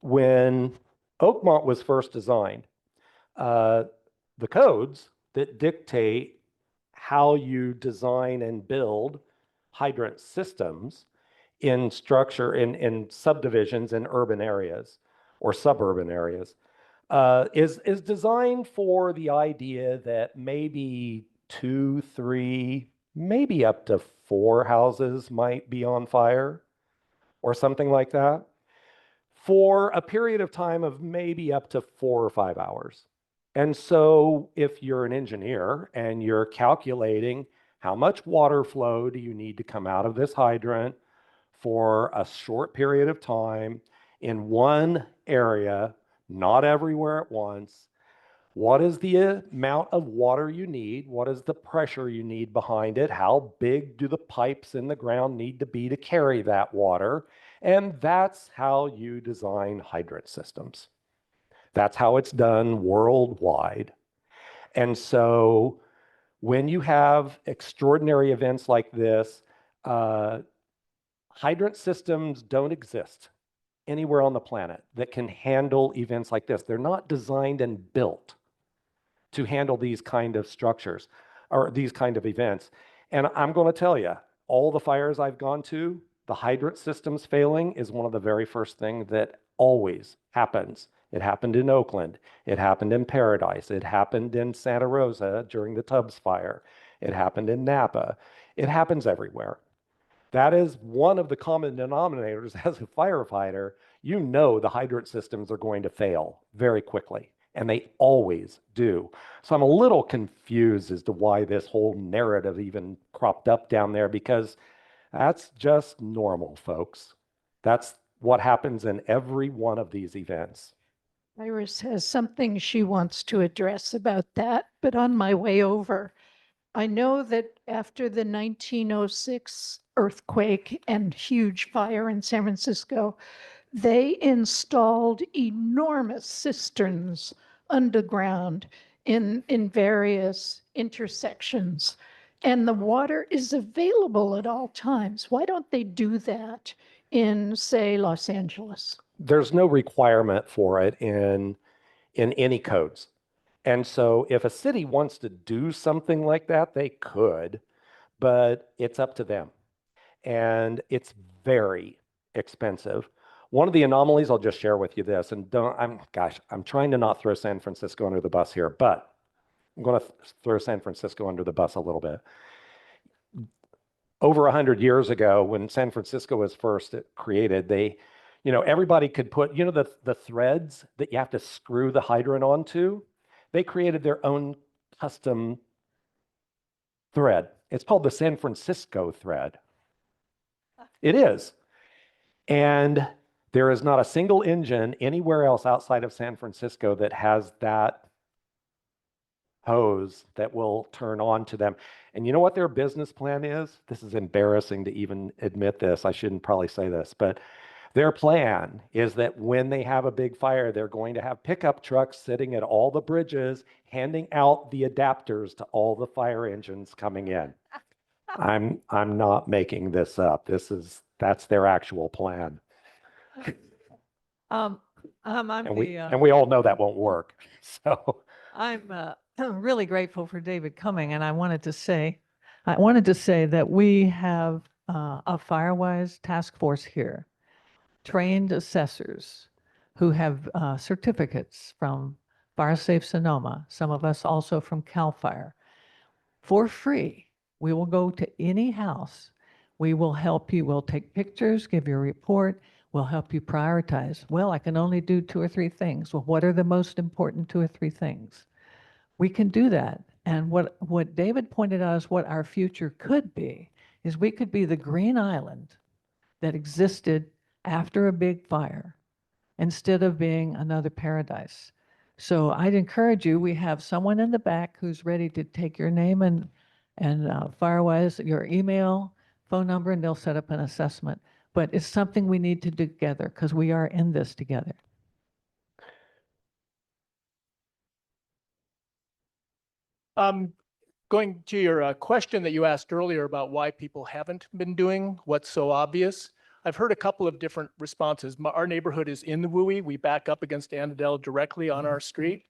When Oakmont was first designed, the codes that dictate how you design and build hydrant systems in structure, in subdivisions in urban areas or suburban areas, is designed for the idea that maybe 2, 3, maybe up to 4 houses might be on fire or something like that for a period of time of maybe up to 4 or 5 hours. And so if you're an engineer and you're calculating how much water flow do you need to come out of this hydrant for a short period of time in one area, not everywhere at once, what is the amount of water you need? What is the pressure you need behind it? How big do the pipes in the ground need to be to carry that water? And that's how you design hydrant systems. That's how it's done worldwide. And so when you have extraordinary events like this, hydrant systems don't exist. anywhere on the planet that can handle events like this. They're not designed and built to handle these kind of structures or these kind of events. And I'm going to tell you, all the fires I've gone to, the hydrant systems failing is one of the very first things that always happens. It happened in Oakland. It happened in Paradise. It happened in Santa Rosa during the Tubbs fire. It happened in Napa. It happens everywhere. That is one of the common denominators as a firefighter. You know the hydrant systems are going to fail very quickly, and they always do. So I'm a little confused as to why this whole narrative even cropped up down there, because that's just normal, folks. That's what happens in every one of these events. Iris has something she wants to address about that, but on my way over, I know that after the 1906 earthquake and huge fire in San Francisco, they installed enormous cisterns underground in various intersections. And the water is available at all times. Why don't they do that in, say, Los Angeles? There's no requirement for it in any codes. And so if a city wants to do something like that, they could, but it's up to them. And it's very expensive. One of the anomalies, I'll just share with you this, and I'm trying to not throw San Francisco under the bus here, but I'm going to throw San Francisco under the bus a little bit. Over 100 years ago, when San Francisco was first created, everybody could put, the threads that you have to screw the hydrant onto. They created their own custom thread. It's called the San Francisco thread. It is. And there is not a single engine anywhere else outside of San Francisco that has that hose that will turn on to them. And you know what their business plan is? This is embarrassing to even admit this. I shouldn't probably say this, but their plan is that when they have a big fire, they're going to have pickup trucks sitting at all the bridges, handing out the adapters to all the fire engines coming in. I'm not making this up. That's their actual plan. I'm And we all know that won't work. So I'm really grateful for David coming, and I wanted to say that we have a Firewise task force here, trained assessors who have certificates from Fire Safe Sonoma, some of us also from CAL FIRE. For free, we will go to any house. We will help you. We'll take pictures, give you a report. We'll help you prioritize. Well, I can only do 2 or 3 things. Well, what are the most important 2 or 3 things? We can do that. And what David pointed out is what our future could be, is we could be the green island that existed after a big fire instead of being another Paradise. So I'd encourage you, we have someone in the back who's ready to take your name and Firewise, your email, phone number, and they'll set up an assessment. But it's something we need to do together because we are in this together. Going to your question that you asked earlier about why people haven't been doing what's so obvious, I've heard a couple of different responses. Our neighborhood is in the WUI. We back up against Annandale directly on our street.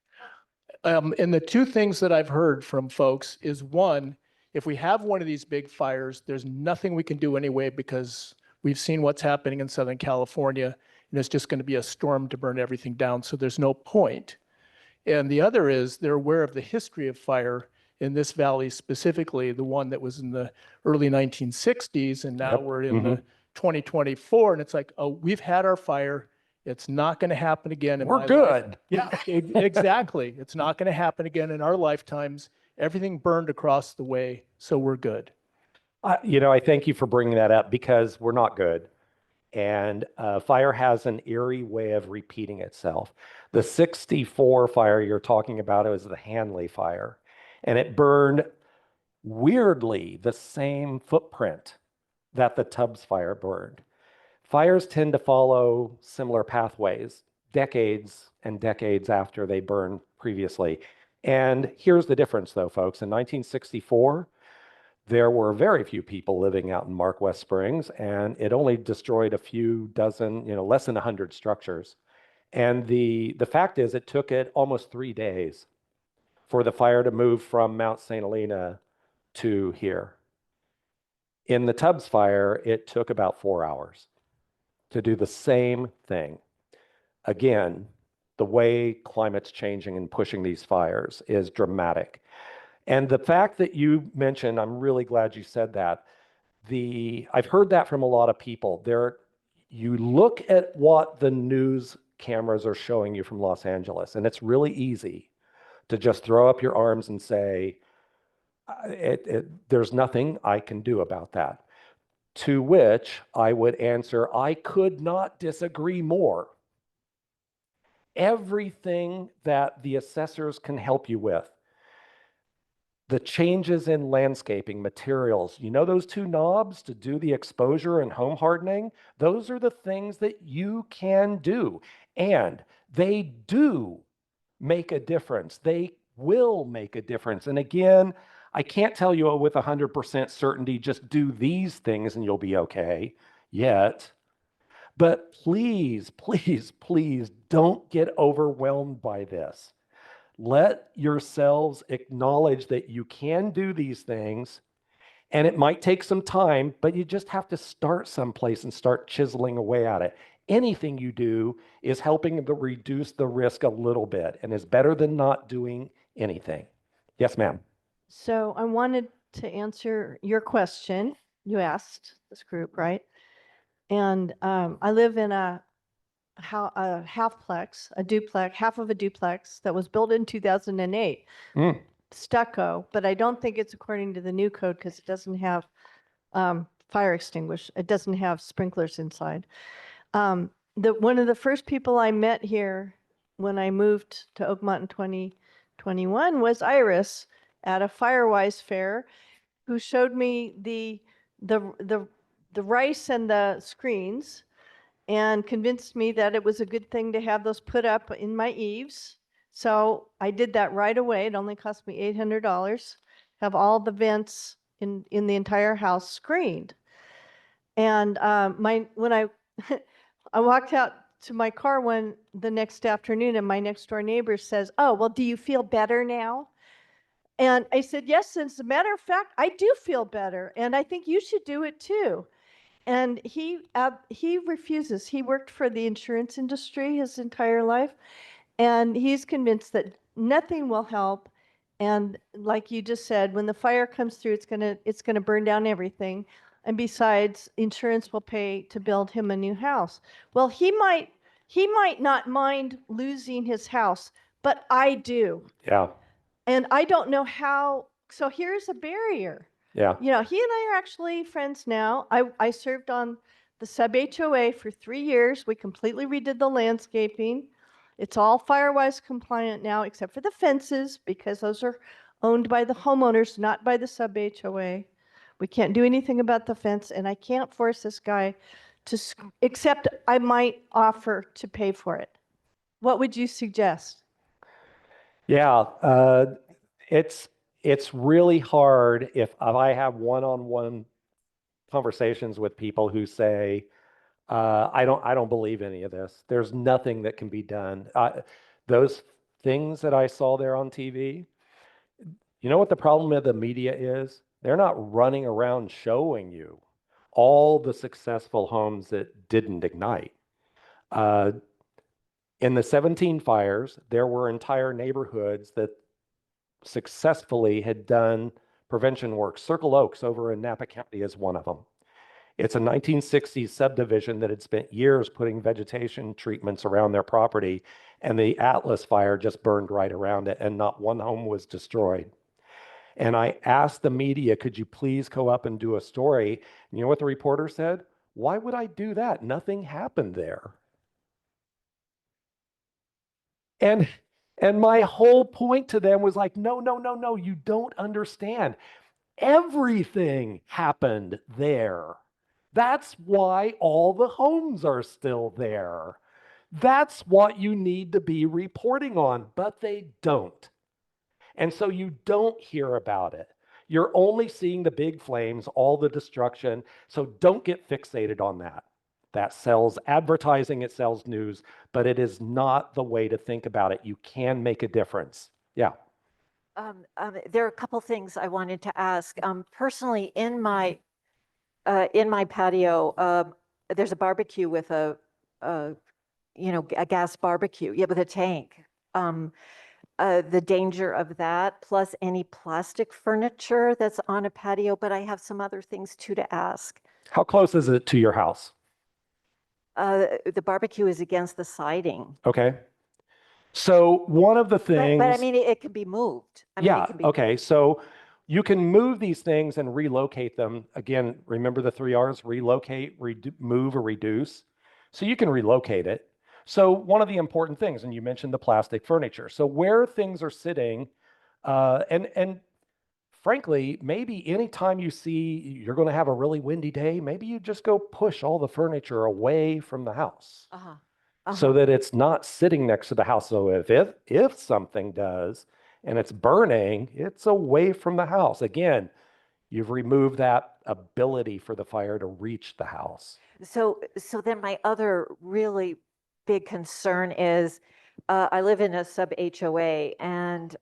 And the 2 things that I've heard from folks is, one, if we have one of these big fires, there's nothing we can do anyway because we've seen what's happening in Southern California, and it's just going to be a storm to burn everything down, so there's no point. And the other is they're aware of the history of fire in this valley, specifically the one that was in the early 1960s, and now we're in the 2024, and it's like, oh, we've had our fire. It's not going to happen again in my we're good. life. Yeah, exactly. It's not going to happen again in our lifetimes. Everything burned across the way, so we're good. I thank you for bringing that up because we're not good. And fire has an eerie way of repeating itself. The 64 fire you're talking about is the Hanley fire. And it burned weirdly the same footprint that the Tubbs fire burned. Fires tend to follow similar pathways, decades and decades after they burned previously. And here's the difference though, folks. In 1964, there were very few people living out in Mark West Springs, and it only destroyed a few dozen, less than 100 structures. And the fact is, it took it almost 3 days for the fire to move from Mount St. Helena to here. In the Tubbs fire, it took about 4 hours to do the same thing. Again, the way climate's changing and pushing these fires is dramatic. And the fact that you mentioned, I'm really glad you said that. I've heard that from a lot of people. You look at what the news cameras are showing you from Los Angeles, and it's really easy to just throw up your arms and say, there's nothing I can do about that. To which I would answer, I could not disagree more. Everything that the assessors can help you with, the changes in landscaping materials, those 2 knobs to do the exposure and home hardening, those are the things that you can do. And they do make a difference. They will make a difference. And again, I can't tell you with 100% certainty, just do these things and you'll be okay yet. But please, please, please don't get overwhelmed by this. Let yourselves acknowledge that you can do these things, and it might take some time, but you just have to start someplace and start chiseling away at it. Anything you do is helping to reduce the risk a little bit and is better than not doing anything. Yes, ma'am. So I wanted to answer your question. You asked this group, right? And I live in a halfplex, a duplex, half of a duplex that was built in 2008. Stucco, but I don't think it's according to the new code because it doesn't have fire extinguish. It doesn't have sprinklers inside. One of the first people I met here when I moved to Oakmont in 2021 was Iris at a Firewise fair, who showed me the rice and the screens and convinced me that it was a good thing to have those put up in my eaves. So I did that right away. It only cost me $800. Have all the vents in the entire house screened. And when I I walked out to my car the next afternoon, and my next door neighbor says, "Oh, well, do you feel better now?" And I said, "Yes, as a matter of fact, I do feel better, and I think you should do it too." And he refuses. He worked for the insurance industry his entire life, and he's convinced that nothing will help. And like you just said, when the fire comes through, it's gonna burn down everything. And besides, insurance will pay to build him a new house. Well, he might not mind losing his house, but I do. Yeah. And I don't know how. So here's a barrier. Yeah. He and I are actually friends now. I served on the sub HOA for 3 years. We completely redid the landscaping. It's all Firewise compliant now, except for the fences, because those are owned by the homeowners, not by the sub HOA. We can't do anything about the fence, and I can't force this guy except I might offer to pay for it. What would you suggest? Yeah. It's really hard if I have one-on-one conversations with people who say, I don't believe any of this. There's nothing that can be done. Those things that I saw there on TV, you know what the problem with the media is? They're not running around showing you all the successful homes that didn't ignite. In the 17 fires, there were entire neighborhoods that successfully had done prevention work. Circle Oaks over in Napa County is one of them. It's a 1960s subdivision that had spent years putting vegetation treatments around their property, and the Atlas fire just burned right around it, and not one home was destroyed. And I asked the media, could you please go up and do a story? And you know what the reporter said? Why would I do that? Nothing happened there. And my whole point to them was like, no, you don't understand. Everything happened there. That's why all the homes are still there. That's what you need to be reporting on, but they don't. And so you don't hear about it. You're only seeing the big flames, all the destruction. So don't get fixated on that. That sells advertising, it sells news, but it is not the way to think about it. You can make a difference. Yeah. There are a couple things I wanted to ask. Personally, in my patio, there's a barbecue with a gas barbecue, yeah, with a tank. The danger of that, plus any plastic furniture that's on a patio, but I have some other things too to ask. How close is it to your house? The barbecue is against the siding. Okay. So one of the things. But I mean, it can be moved. I mean, Yeah, it can be okay. So you can move these things and relocate them. Again, remember the 3 R's: relocate, move, or reduce. So you can relocate it. So one of the important things, and you mentioned the plastic furniture. So where things are sitting, and frankly, maybe anytime you see you're going to have a really windy day, maybe you just go push all the furniture away from the house. So that it's not sitting next to the house. So if something does and it's burning, it's away from the house. Again, you've removed that ability for the fire to reach the house. So then my other really big concern is I live in a sub HOA and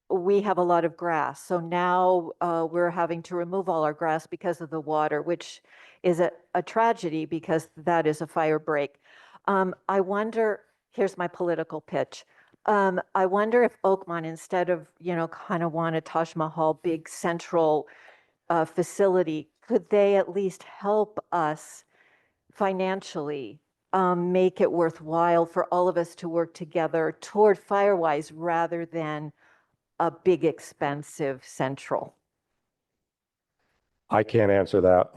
we have a lot of grass. So now we're having to remove all our grass because of the water, which is a tragedy because that is a fire break. I wonder, here's my political pitch. I wonder if Oakmont, instead of, kind of want a Taj Mahal big central facility, could they at least help us financially make it worthwhile for all of us to work together toward Firewise rather than a big expensive central? I can't answer that.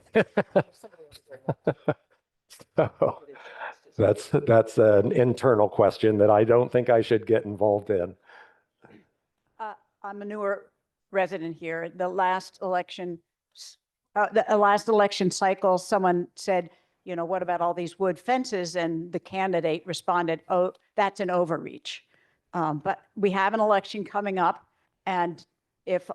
So that's an internal question that I don't think I should get involved in. I'm a newer resident here. The last election cycle, someone said, what about all these wood fences? And the candidate responded, oh, that's an overreach. But we have an election coming up. And if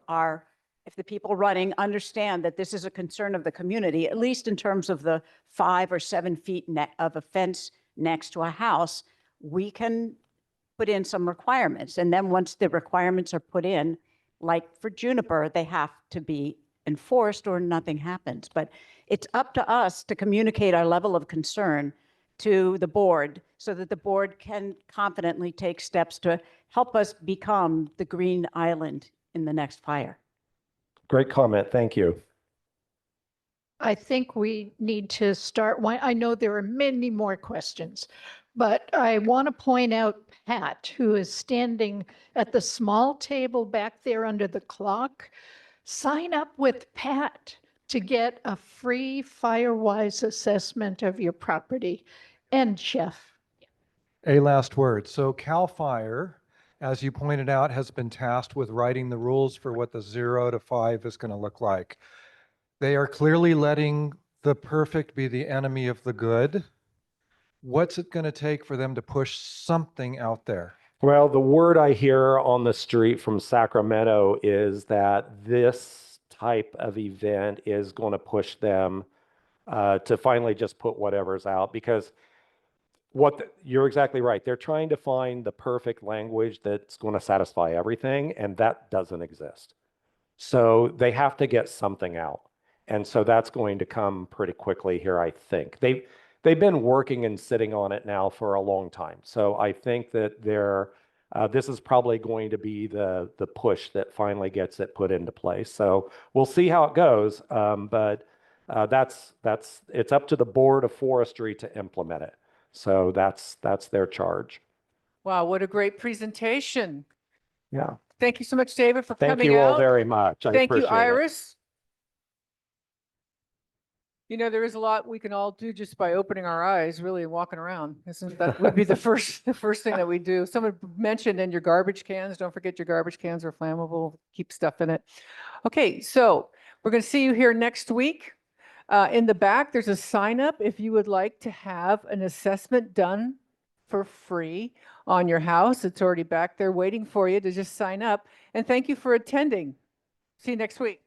the people running understand that this is a concern of the community, at least in terms of the 5 or 7 feet of a fence next to a house, we can put in some requirements. And then once the requirements are put in, like for juniper, they have to be enforced or nothing happens. But it's up to us to communicate our level of concern to the board so that the board can confidently take steps to help us become the green island in the next fire. Great comment. Thank you. I think we need to start. I know there are many more questions, but I want to point out Pat, who is standing at the small table back there under the clock. Sign up with Pat to get a free Firewise assessment of your property. And Jeff. A last word. So CAL FIRE, as you pointed out, has been tasked with writing the rules for what the 0 to 5 is going to look like. They are clearly letting the perfect be the enemy of the good. What's it going to take for them to push something out there? Well, the word I hear on the street from Sacramento is that this type of event is going to push them to finally just put whatever's out, because you're exactly right. They're trying to find the perfect language that's going to satisfy everything, and that doesn't exist. So they have to get something out. And so that's going to come pretty quickly here, I think. They've been working and sitting on it now for a long time. So I think that this is probably going to be the push that finally gets it put into place. So we'll see how it goes. But it's up to the Board of Forestry to implement it. So that's their charge. Wow, what a great presentation. Yeah. Thank you so much, David, for coming out. Thank you all very much. I Thank you, appreciate it. Iris. There is a lot we can all do just by opening our eyes, really, and walking around. That would be the first thing that we do. Someone mentioned in your garbage cans, don't forget your garbage cans are flammable, keep stuff in it. Okay, so we're going to see you here next week. In the back, there's a sign up if you would like to have an assessment done for free on your house. It's already back there waiting for you to just sign up. And thank you for attending. See you next week.